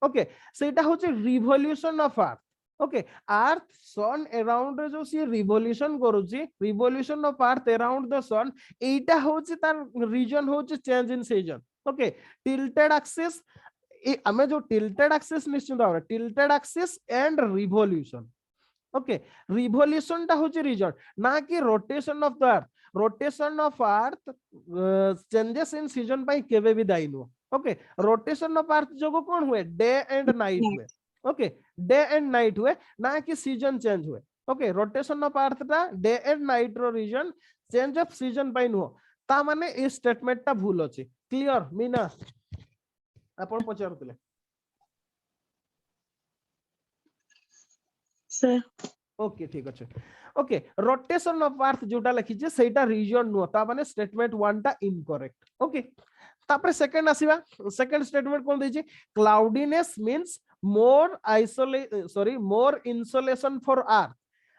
ओके सेटा होची revolution of earth okay earth sun around रे जो सी रिवोल्यूशन करूची revolution of earth around the sun एटा होची तार रीजन होची change in season okay tilted axis हमें जो टिल्टेड एक्सिस निश्चित भाव tilted axis and revolution okay revolution टा होची रीजन ना कि rotation of the earth rotation of earth changes in season पाई केबे भी दाई नो ओके रोटेशन ऑफ अर्थ जो कोन हुए डे एंड नाइट हुए ओके डे एंड नाइट हुए ना कि सीजन चेंज हुए ओके रोटेशन ऑफ अर्थ टा डे एंड नाइट रो रीजन चेंज ऑफ सीजन पाई नो ता माने ए स्टेटमेंट टा भूल अछि क्लियर मीना आपण पचारुतले सर ओके ठीक अछि ओके रोटेशन ऑफ अर्थ जोटा लिखि जे सेटा रीजन नो ता माने स्टेटमेंट 1 टा इनकरेक्ट ओके तापर सेकंड आसीबा सेकंड स्टेटमेंट कोन दै छी cloudiness means more insulation for earth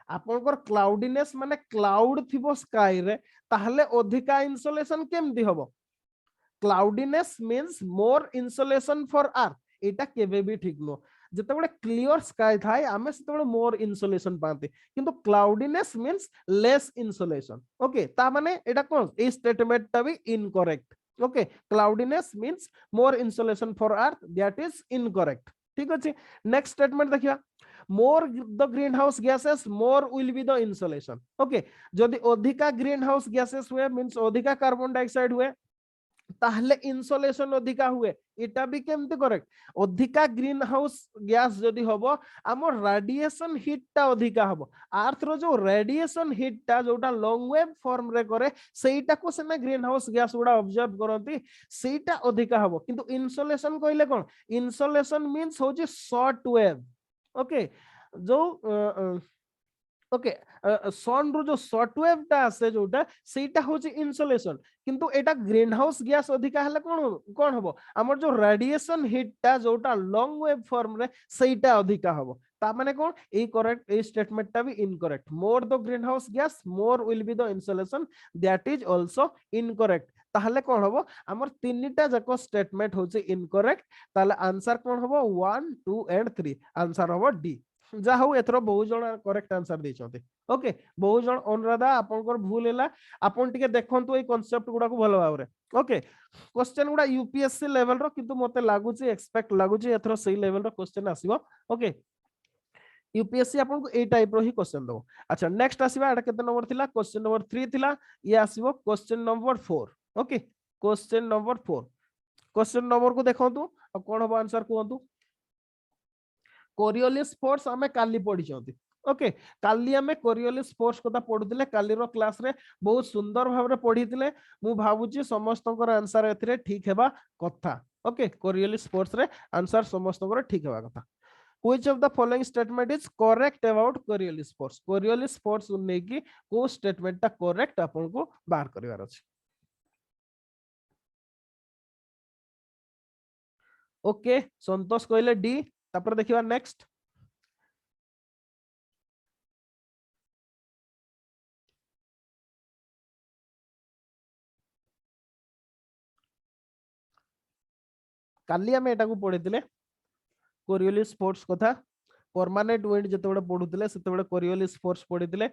आपनकर क्लाउडीनेस माने क्लाउड थिबो स्काई रे ताहले अधिका इंसुलेशन केमदी हबो cloudiness means more insulation for earth एटा केबे भी ठीक नो जेतेबेले क्लियर स्काई थाए आमे सेतेबेले मोर इनसोलेशन पाते किंतु cloudiness means less insolation okay ता माने एटा कोन ए स्टेटमेंट ता भी incorrect okay cloudiness means more insolation for earth that is incorrect ठीक अछि नेक्स्ट स्टेटमेंट देखिया more the greenhouse gases more will be the insulation okay जदि अधिका greenhouse gases हुए means अधिका कार्बन डाइऑक्साइड हुए ताहले इनसोलेशन अधिका हुए इटा भी केमती करेक्ट अधिका ग्रीन हाउस गैस जदि हबो हमर रेडिएशन हीट ता अधिका हबो अर्थ रो जो रेडिएशन हीट ता जोटा लॉन्ग वेव फॉर्म रे करे सेटा को सेना ग्रीन हाउस गैस उडा ऑब्जर्व करंती सेटा अधिका हबो किंतु इनसोलेशन कहले कोन इनसोलेशन मींस हो जे शॉर्ट वेव ओके जो ओके सन रो जो शॉर्ट वेव ता आसे जोटा सेटा होची इनसोलेशन किंतु एटा ग्रीन हाउस गैस अधिका हले कोन हबो हमर जो रेडिएशन हीट ता जोटा लॉन्ग वेव फॉर्म रे सेटा अधिका हबो ता माने कोन ए करेक्ट ए स्टेटमेंट ता भी incorrect more the green house gas more will be the insolation that is also incorrect ताहले कोन हबो हमर तीनटा जको स्टेटमेंट होची इनकरेक्ट ताले आंसर कोन हबो 1 2 एंड 3 आंसर हबो डी जा हो एथरो बहुत जण करेक्ट आंसर दै छथि ओके बहुत जण अनुराधा आपनकर भूल हैला आपन टिके देखंतु ए कांसेप्ट गुडा को भलो भाबरे ओके क्वेश्चन गुडा यूपीएससी लेवल रो किंतु मते लागु छी एक्सपेक्ट लागु छी एथरो सही लेवल रो क्वेश्चन आसीबो ओके यूपीएससी आपन को ए टाइप रो ही क्वेश्चन दो अच्छा नेक्स्ट आसीबा एटा केते नंबर थिला क्वेश्चन नंबर 3 थिला ये आसीबो question number 4 okay question number 4 question number को देखंतु अब कोन हो आंसर कोंतु कोरियोलिस फोर्स हमें काली पढ़ी छथि ओके काली हमें कोरियोलिस फोर्स कथा पढुतिले काली रो क्लास रे बहुत सुंदर भाव रे पढितिले मु भाबुची समस्तकर आंसर एथिरे ठीक हेबा कथा ओके कोरियोलिस फोर्स रे आंसर समस्तकर ठीक हेबा कथा which of the following statement is correct about Coriolis force उन्ने की को स्टेटमेंट ता करेक्ट आपन को बाहर करिवार अछि ओके संतोष कहले डी तापर देखिबा नेक्स्ट काली हमें एटा को पढितिले कोरियोलिस फोर्स कथा परमानेंट विंड जतेबेले पढुतिले सेतेबेले कोरियोलिस फोर्स पढितिले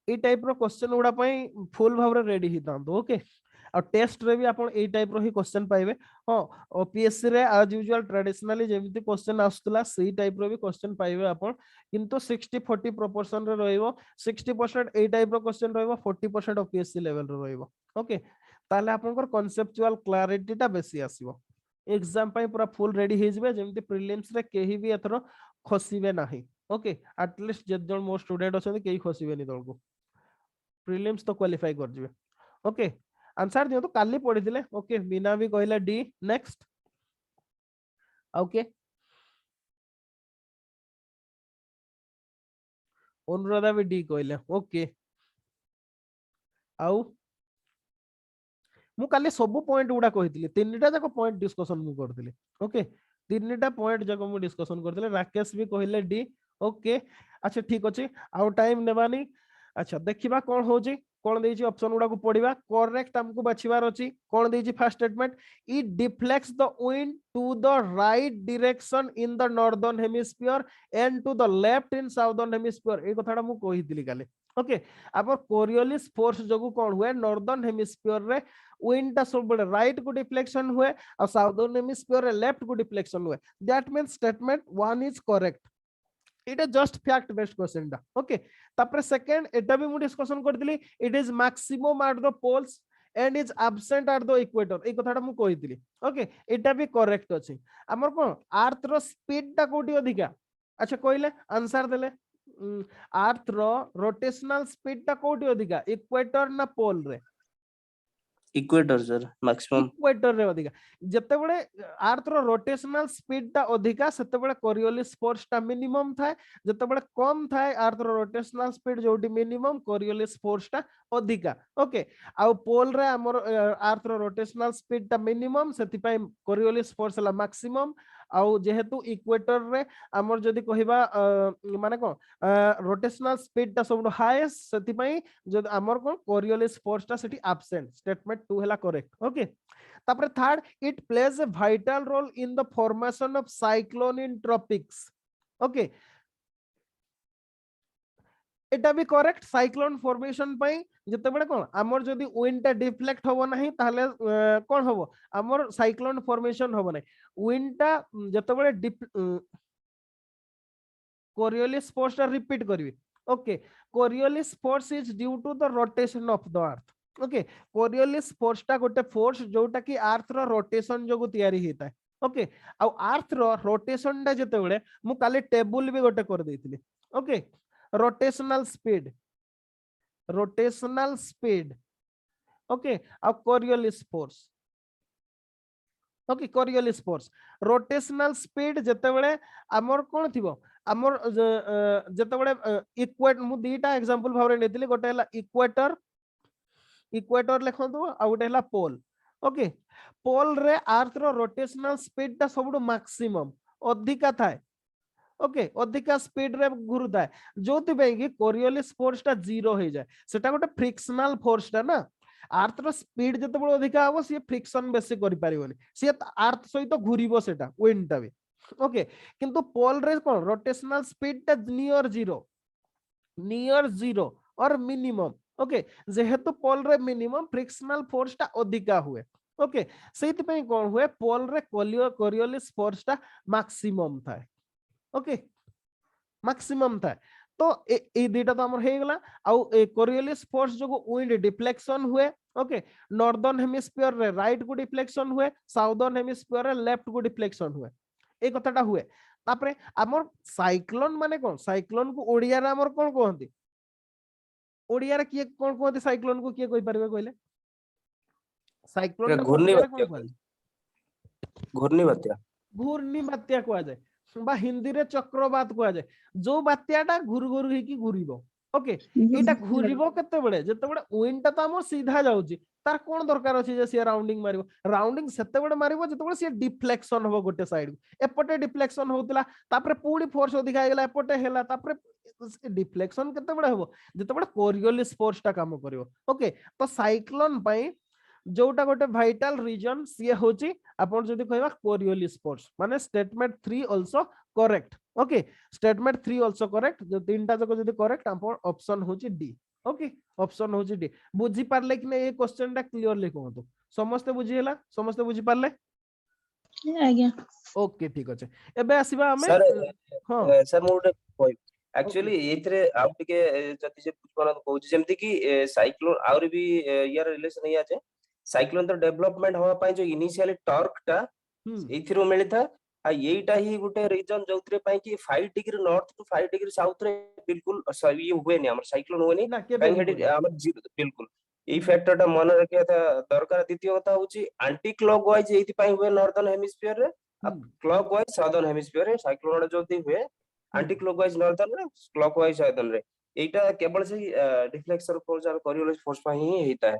ए टाइप रो क्वेश्चन उडा पई फुल भाव रे रेडी हितांतो ओके और टेस्ट रे भी आपण ए टाइप रो ही क्वेश्चन पाइबे हां ओपीएससी रे एज यूजुअल ट्रेडिशनली जेमिति क्वेश्चन आस्तला सेही टाइप रो भी क्वेश्चन पाइबे आपण किंतु 60 40 प्रोपोर्शन रे रहइबो 60% ए टाइप रो क्वेश्चन रहइबो 40% ओपीएससी लेवल रो रहइबो ओके ताले आपनकर कॉन्सेप्चुअल क्लैरिटी ता बेसी आसीबो एग्जाम पई पूरा फुल रेडी हे जबे जेमिति प्रीलिम्स रे केही भी एथरो खसिबे नाही ओके एटलीस्ट जे जण मोर स्टूडेंट अछन केही खसिबे नि तळको प्रीलिम्स तो क्वालिफाई कर जिवे ओके आंसर दियो तो काली पढी दिले ओके मीना भी कहला डी नेक्स्ट ओके अनुराधा भी डी कहले ओके आउ मु काली सब पॉइंट गुडा कहितली तीनटा जाको पॉइंट डिस्कशन मु करतली ओके तीनटा पॉइंट जाको मु डिस्कशन करतले राकेश भी कहले डी ओके अच्छा ठीक अछि आउ टाइम नेबानी अच्छा देखिबा कोन होजी कोन देछि ऑप्शन गुडा को पढिबा करेक्ट हमको बाछिबार अछि कोन देछि first statement it deflects the wind to the right direction in the northern hemisphere and to the left in southern hemisphere ए कथाडा मु कहितली काले ओके अब कोरियोलिस फोर्स जगु कोन हुए नॉर्दर्न हेमिस्फीयर रे विंड ता सब राइट को डिफ्लेक्शन हुए और साउदर्न हेमिस्फीयर रे लेफ्ट को डिफ्लेक्शन हुए that means statement 1 is correct it is just fact based question दा ओके तापर सेकंड एटा भी मु डिस्कशन करदिली it is maximum at the poles and is absent at the equator ए कथाटा मु कहितली ओके एटा भी करेक्ट अछि हमर कोन अर्थ रो स्पीड ता कोठी अधिका अच्छा कहले आंसर देले अर्थ रो रोटेशनल स्पीड ता कोठी अधिका इक्वेटर ना पोल रे इक्वेटर सर मैक्सिमम इक्वेटर रे अधिका जते बळे अर्थ रो रोटेशनल स्पीड टा अधिका सेते बळे कोरियोलिस फोर्स टा मिनिमम थाए जते बळे कम थाए अर्थ रो रोटेशनल स्पीड जोटी मिनिमम कोरियोलिस फोर्स टा अधिका ओके आ पोल रे हमर अर्थ रो रोटेशनल स्पीड टा मिनिमम सेति पय कोरियोलिस फोर्स ला मैक्सिमम आउ जेहेतु इक्वेटर रे हमर जदी कहिबा माने को रोटेशनल स्पीड टा सब हाईएस्ट सेति पय जद हमर को कोरियोलिस फोर्स टा सेठी एब्सेंट स्टेटमेंट 2 हला करेक्ट ओके तापर third it plays a vital role in the formation of cyclone in tropics okay एटा भी करेक्ट साइक्लोन फॉर्मेशन पई जते बडे कोन हमर जदी विंड टा डिफ्लेक्ट होबो नाही ताले कोन होबो हमर साइक्लोन फॉर्मेशन होबो नाही विंड टा जते बडे कोरियोलिस फोर्स टा रिपीट करबी okay Coriolis force is due to the rotation of the earth okay Coriolis force टा गोटे फोर्स जोटा की अर्थ रो रोटेशन जोगु तयारी हेता है ओके आ अर्थ रो रोटेशन टा जते बडे मु काले टेबल भी गोटे कर देथिली ओके रोटेशनल स्पीड ओके आ Coriolis force okay Coriolis force rotational speed जते बडे हमर कोन थिबो हमर जते बडे इक्वेट मु दीटा एग्जांपल भावरे नेतिली गोटे हला इक्वेटर लिखंतु आ गोटे हला पोल ओके पोल रे अर्थ रो रोटेशनल स्पीड ता सबडु मैक्सिमम अधिका थाए ओके अधिका स्पीड रे घुरुता है जोति पे कि कोरियोलिस फोर्स ता जीरो हो जाए सेटा गोटे फ्रिक्शनल फोर्स ता ना अर्थ रो स्पीड जते बडो अधिका हो से फ्रिक्शन बेसी करि परिबोनी से अर्थ सहित घुरिबो सेटा विंड ता भी ओके किंतु पोल रे कोन रोटेशनल स्पीड ता नियर जीरो और मिनिमम ओके जेहेतु पोल रे मिनिमम फ्रिक्शनल फोर्स ता अधिका हुए ओके सेति पे कोन हुए पोल रे कोरियोलिस फोर्स ता मैक्सिमम था ओके मैक्सिमम था तो ए दुटा तो हमर हे गला आउ कोरियोलिस फोर्स जो विंड डिफ्लेक्शन हुए ओके नॉर्दर्न हेमिस्फीयर रे राइट को डिफ्लेक्शन हुए साउदर्न हेमिस्फीयर रे लेफ्ट को डिफ्लेक्शन हुए ए कथाटा हुए तापरे हमर साइक्लोन माने कोन साइक्लोन को ओडिया रे हमर कोन कहंती ओडिया रे किए कोन कहंती साइक्लोन को किए कहि परबे कहले साइक्लोन घूर्णी बात्या कह जाए बा हिंदी रे चक्रवात कह जाए जो बात्याटा घुरु घुरु हेकी घुरिबो ओके एटा घुरिबो केते बेले जते बेले विंड ता हमर सीधा जाउची तार कोन दरकार अछि जे से राउंडिंग मारिबो राउंडिंग सेते बेले मारिबो जते बेले से डिफ्लेक्शन होबो गोटे साइड एपटे डिफ्लेक्शन होतला तापरे पूरी फोर्स अधिका गेला एपटे हेला तापरे डिफ्लेक्शन केते बेले होबो जते बेले कोरियोलिस फोर्स ता काम करिवो ओके तो साइक्लोन पई जोटा गोटे वाइटल रीजन सी होची अपन जदी कहबा कोरियोलिस फोर्स माने statement 3 also correct okay statement 3 also correct जो तीनटा जको जदी करेक्ट अपन ऑप्शन होची डी ओके ऑप्शन होची डी बुझी पारले कि नै ए क्वेश्चन टा क्लियरली कहतो समस्त बुझी हैला समस्त बुझी पारले आज्ञा ओके ठीक अछि एबे आसीबा हमें सर हां सर मोटे एक्चुअली एथरे आउ टिके जति जे पुष्पनाथ कहू जेमति कि साइक्लोन आउर भी यार रिलेशन या जे साइक्लोन तो डेवलपमेंट हवा पाई जो इनिशियली टॉर्क टा एथिरो मिली था आ एटा ही गुटे रीजन जोतरे पाई कि 5 degree north to 5 degree south रे बिल्कुल ये हुए नहीं हमर साइक्लोन हुए नहीं हमर बिल्कुल ए फैक्टर मन रखिया था दरकार द्वितीय कथा होची एंटी क्लॉकवाइज एथि पाई हुए नॉर्दर्न हेमिस्फीयर रे क्लॉकवाइज साउदर्न हेमिस्फीयर रे साइक्लोन जोति हुए एंटी क्लॉकवाइज नॉर्दर्न रे क्लॉकवाइज साउदर्न रे एटा केवल से डिफ्लेक्शन फोर्स और कोरियोलिस फोर्स पाई ही हेता है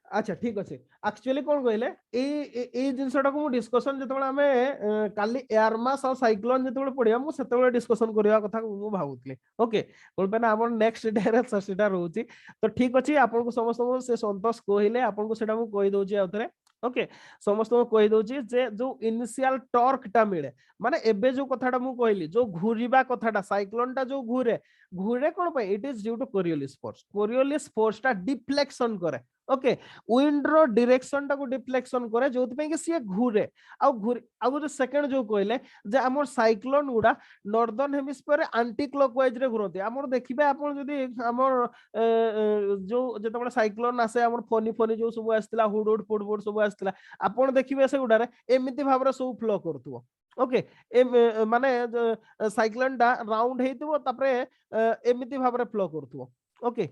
अच्छा ठीक अच्छे एक्चुअली कौन कहले ए जिनसटा को डिस्कशन जतबे हमें काली एयर मास और साइक्लोन जतबे पढिया मु सेतबे डिस्कशन करिया कथा मु भाबुतले ओके कोन पे ना हमर नेक्स्ट डे रे सेटा रहउची तो ठीक अछि आपन को समस्त से संतोष कहले आपन को सेटा मु कहि दोची आउथरे ओके समस्त को कहि दोची जे जो इनिशियल टॉर्क टा मिले माने एबे जो कथाटा मु कहली जो घुरिबा कथाटा साइक्लोन टा जो घुरे कोन पे it is due to Coriolis force टा डिफ्लेक्शन करे ओके विंड रो डायरेक्शन टा को डिफ्लेक्शन करे जोति पे कि से घुरे आ जो सेकंड जो कहले जे हमर साइक्लोन गुडा नॉर्दर्न हेमिस्फीयर एंटी क्लॉकवाइज रे घुरते हमर देखिबे आपण जदी हमर जो जतबे साइक्लोन आसे हमर फोनी जो सब आस्तिला हुडुड फुडबुड सब आस्तिला आपण देखिबे से गुडा रे एमिति भाबरे सब फ्लो करतुओ ओके ए माने साइक्लोन टा राउंड हेतुओ तापरे एमिति भाबरे फ्लो करतुओ ओके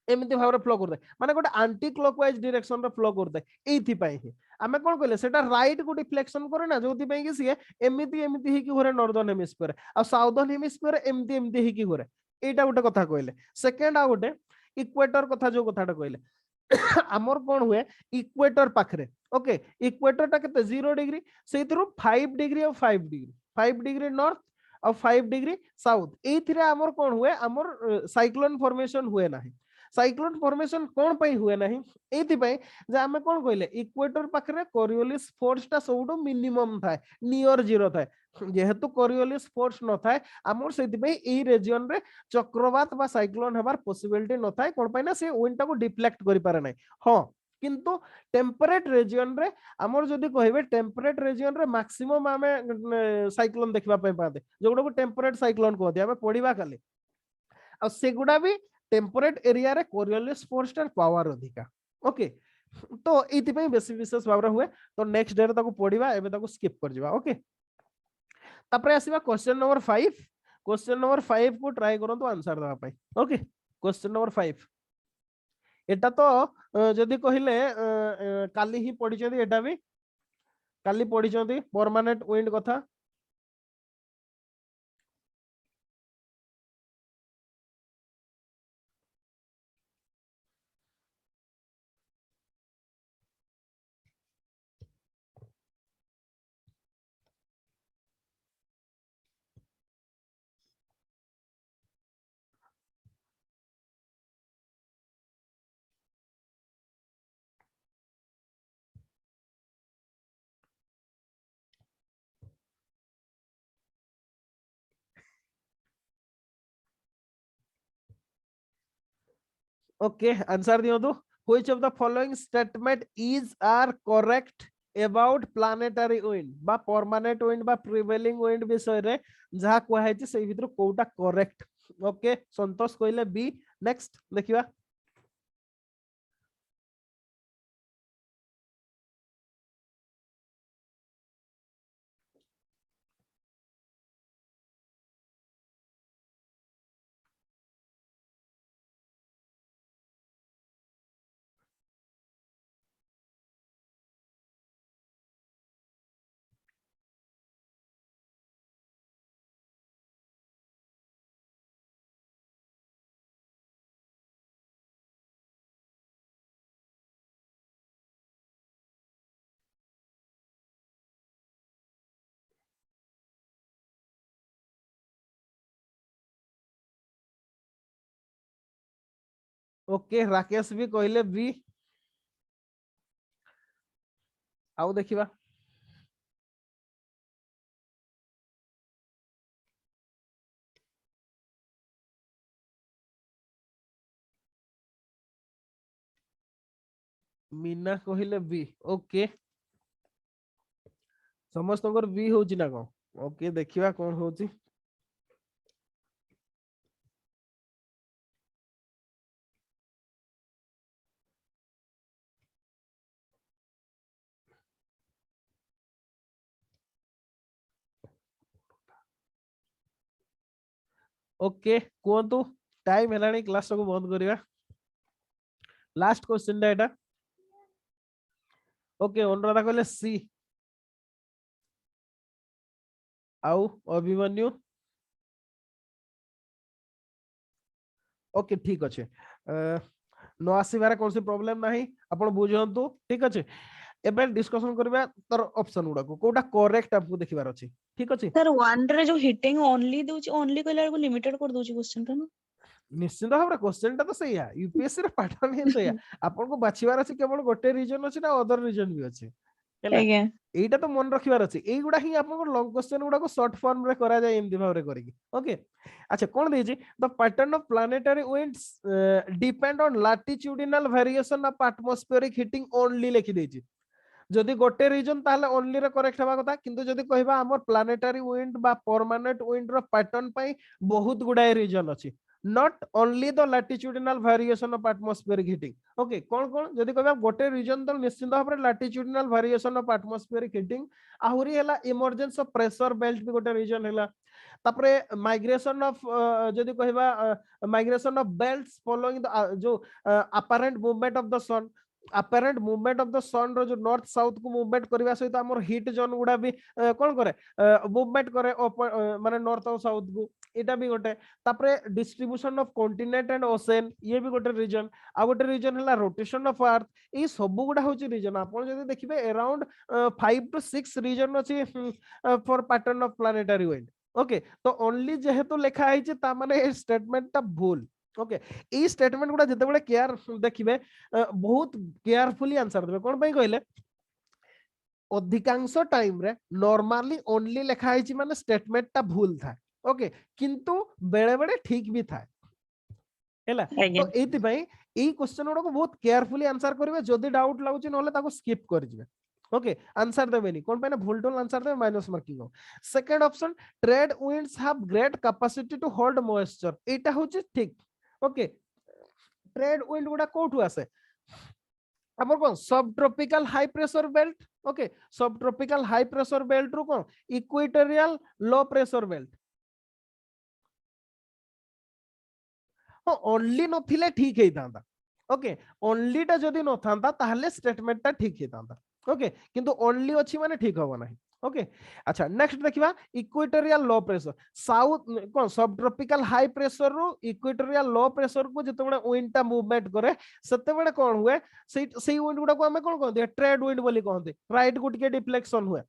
एमती भाव फ्लो करदे माने गोटे एंटी क्लॉकवाइज डायरेक्शन रे फ्लो करदे एथि पई ही आमे कोन कहले सेटा राइट को डिफ्लेक्शन करे ना जोथि पई कि सी एमती एमती ही कि घरे नॉर्दर्न हेमिस्फीयर आ साउदर्न हेमिस्फीयर एमती एमती ही कि घरे एटा गोटे कथा कहले सेकंड आ गोटे इक्वेटर कथा जो कथाटा कहले आमर कोन हुए इक्वेटर पाखरे ओके इक्वेटर टा केते 0 डिग्री सेथिरु 5 डिग्री और 5 डिग्री नॉर्थ और 5 डिग्री साउथ एथिरे आमर कोन हुए आमर साइक्लोन फॉर्मेशन हुए नाही साइक्लोन फॉर्मेशन कोन पई हुए नाही एथि पई जे आमे कोन कहले इक्वेटर पाखरे कोरियोलिस फोर्स टा सबटो मिनिमम थाए नियर जीरो थाए जेहेतु कोरियोलिस फोर्स न थाए आमर सेति पई एई रीजन रे चक्रवात बा साइक्लोन हेबार पॉसिबिलिटी न थाए कोन पई ना से विंड टा को डिफ्लेक्ट करि पारे नाही हां किंतु टेम्परेट रीजन रे आमर जदी कहबे टेम्परेट रीजन रे मैक्सिमम आमे साइक्लोन देखबा पई पाते जोगडा को टेम्परेट साइक्लोन कहते आमे पढिबा खाली आ सेगुडा भी टेम्परेट एरिया रे कोरियोलिस फोर्स टर पावर अधिका ओके तो एति पई बेसी विशेष भाव रे हुए तो नेक्स्ट डे रे ताको पढिबा एबे ताको स्किप कर जिबा ओके तापरे आसीबा क्वेश्चन नंबर 5 को ट्राई करंतु आंसर देबा पई ओके क्वेश्चन नंबर 5 एटा तो जदी कहिले काली ही पढी छथि एटा भी काली पढी छथि परमानेंट विंड कथा ओके आंसर दियो तो which of the following statement is are correct about planetary wind बा परमानेंट विंड बा प्रिवेलिंग विंड विषय रे जहा कोहा है से भीतर कोटा करेक्ट ओके संतोष कहले बी नेक्स्ट देखिबा ओके राकेश भी कहले बी आउ देखिबा मीना कहले बी ओके समस्त बी होची ना को ओके देखिबा कोन होची ओके कोंतु टाइम हेलानी क्लास को बंद करिवा लास्ट क्वेश्चन डा एटा ओके अनुराधा कहले सी आउ अभिमन्यु ओके ठीक अच्छे न आसबार कौन सी प्रॉब्लम नहीं आपण बुझंतु ठीक अच्छे एबे डिस्कशन करबा तर ऑप्शन गुडा को कोटा करेक्ट आपको देखिबार अछि ठीक अछि सर 1 रे जो हिटिंग ओनली दोची ओनली कहला को लिमिटेड कर दोची क्वेश्चन ता ना निश्चित भाव क्वेश्चन टा तो सहीया यूपीएससी रे पैटर्न ही सहीया आपन को बाछिबार अछि केवल गोटे रीजन अछि ना अदर रीजन भी अछि आज्ञा एटा तो मन रखिबार अछि एई गुडा ही आपन को लॉन्ग क्वेश्चन गुडा को शॉर्ट फॉर्म रे करा जाय एमदी भाव रे करिकी ओके अच्छा कोन देछि the pattern of planetary winds depend on latitudinal variation of atmospheric heating only लिखि देछि जदि गोटे रीजन ताले ओनली रे करेक्ट हेबा कथा किंतु जदि कहबा हमर प्लैनेटरी विंड बा परमानेंट विंड रो पैटर्न पई बहुत गुडाय रीजन अछि not only the latitudinal variation of atmospheric heating okay कौन जदि कहबा गोटे रीजन तो निश्चित भाव रे latitudinal variation of atmospheric heating आहुरी हला इमर्जेंस ऑफ प्रेशर बेल्ट भी गोटे रीजन हला तापरे माइग्रेशन ऑफ जदि कहबा migration of belts following the जो apparent movement of the sun apparent movement of the sun रो जो नॉर्थ साउथ को मूवमेंट करबा सहित हमर हीट जोन गुडा भी कोन करे मूवमेंट करे माने नॉर्थ और साउथ को एटा भी गोटे तापरे distribution of continent and ocean ये भी गोटे रीजन आ गोटे रीजन हला रोटेशन ऑफ अर्थ ई सब गुडा होची रीजन आपण जदि देखिबे अराउंड 5 to 6 रीजन अछि for pattern of planetary wind okay तो ओनली जेहेतु लिखा है ता माने स्टेटमेंट ता भूल ओके ई स्टेटमेंट गुडा जते बडे केयर देखिबे बहुत केयरफुली आंसर देबे कोन पई कहले अधिकांश टाइम रे नॉर्मली ओनली लिखा है माने स्टेटमेंट ता भूल था ओके किंतु बेले बेले ठीक भी था हैला तो एति पई ई क्वेश्चन गुडा को बहुत केयरफुली आंसर करबे जदी डाउट लागुची नले ताको स्किप कर जिवे ओके आंसर देबेनी कोन पे ना भूल टोल आंसर देबे माइनस मार्किंग हो second option trade winds have great capacity to hold moisture एटा होची ठीक ओके ट्रेड विंड गुडा कोठु आसे हमर कोन sub tropical high pressure belt okay sub tropical high pressure belt रो कोन इक्वेटोरियल लो प्रेशर बेल्ट हो ओनली नथिले ठीक हे तांदा ओके ओनली टा जदी न थांदा ताहले स्टेटमेंट टा ठीक हे तांदा ओके किंतु ओनली अछि माने ठीक होबो नाही ओके अच्छा नेक्स्ट देखिबा इक्वेटोरियल लो प्रेशर साउथ कोन सब ट्रॉपिकल हाई प्रेशर रो इक्वेटोरियल लो प्रेशर को जते बडे विंड टा मूवमेंट करे सते बडे कोन हुए सेही विंड गुडा को हमें कोन कहते ट्रेड विंड बोली कहते राइट को टिके डिफ्लेक्शन हुए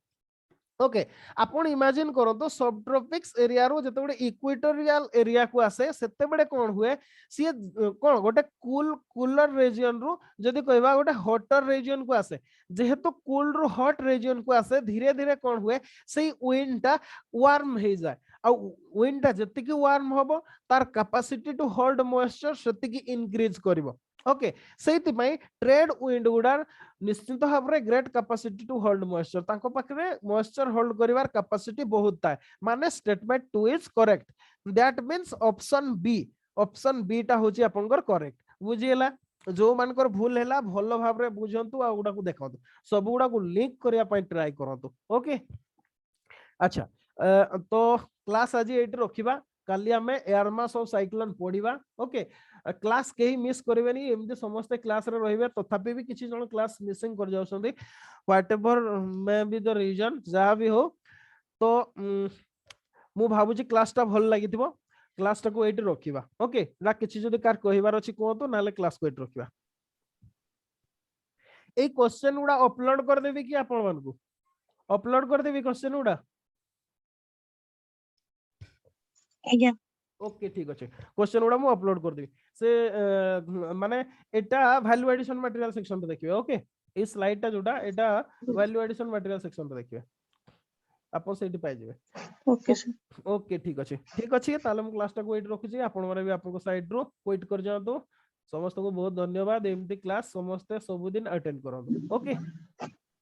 ओके आपण इमेजिन करो तो सब ट्रॉपिक्स एरिया रो जते बडे इक्वेटोरियल एरिया को आसे सेते बडे कोन हुए सी कोन गोटे कूलर रीजन रो जदी कहबा गोटे हॉटर रीजन को आसे जेहेतु कूल रो हॉट रीजन को आसे धीरे धीरे कोन हुए सेही विंड टा वार्म हे जाय आ विंड टा जति की वार्म होबो तार कैपेसिटी टू होल्ड मॉइस्चर सेति की इंक्रीज करिवो ओके सेति पई ट्रेड विंड गुडा निश्चित भाव रे great capacity to hold moisture ताको पाखरे मॉइस्चर होल्ड करिवार कैपेसिटी बहुत था माने statement 2 is correct that means option B टा होची आपनकर करेक्ट बुझियला जो मानकर भूल हैला भलो भाव रे बुझंतु आ गुडा को देखंतु सब गुडा को लिंक करिया पई ट्राई करंतु ओके अच्छा तो क्लास आज एट रखिबा काली हमें एयर मास ऑफ साइक्लोन पढिबा ओके क्लास केही मिस करबेनी एमजे समस्त क्लास रे रहिबे तथापि भी किछि जण क्लास मिसिंग कर जाउसंदी whatever may be the reason जा भी हो तो मु भाबुची क्लास टा भल लागिथिबो क्लास टा को एट रखिबा ओके ना किछि जदी कार कहिबार अछि कोतो नाले क्लास को एट रखिबा ए क्वेश्चन उडा अपलोड कर देबी कि आपण मानकू अपलोड कर देबी क्वेश्चन उडा आज्ञा ओके ठीक अछि क्वेश्चन उडा मु अपलोड कर देबी से माने एटा वैल्यू एडिशन मटेरियल सेक्शन पे देखिबे ओके ए स्लाइड टा जोटा एटा वैल्यू एडिशन मटेरियल सेक्शन पे देखिबे आपन सेठी पाइ जेबे ओके सर ओके ठीक अछि ताले मु क्लास टा को एट रखुची आपण माने भी आपन को साइड रो वेट कर जातो समस्त को बहुत धन्यवाद एमती क्लास समस्त सब दिन अटेंड करंतु ओके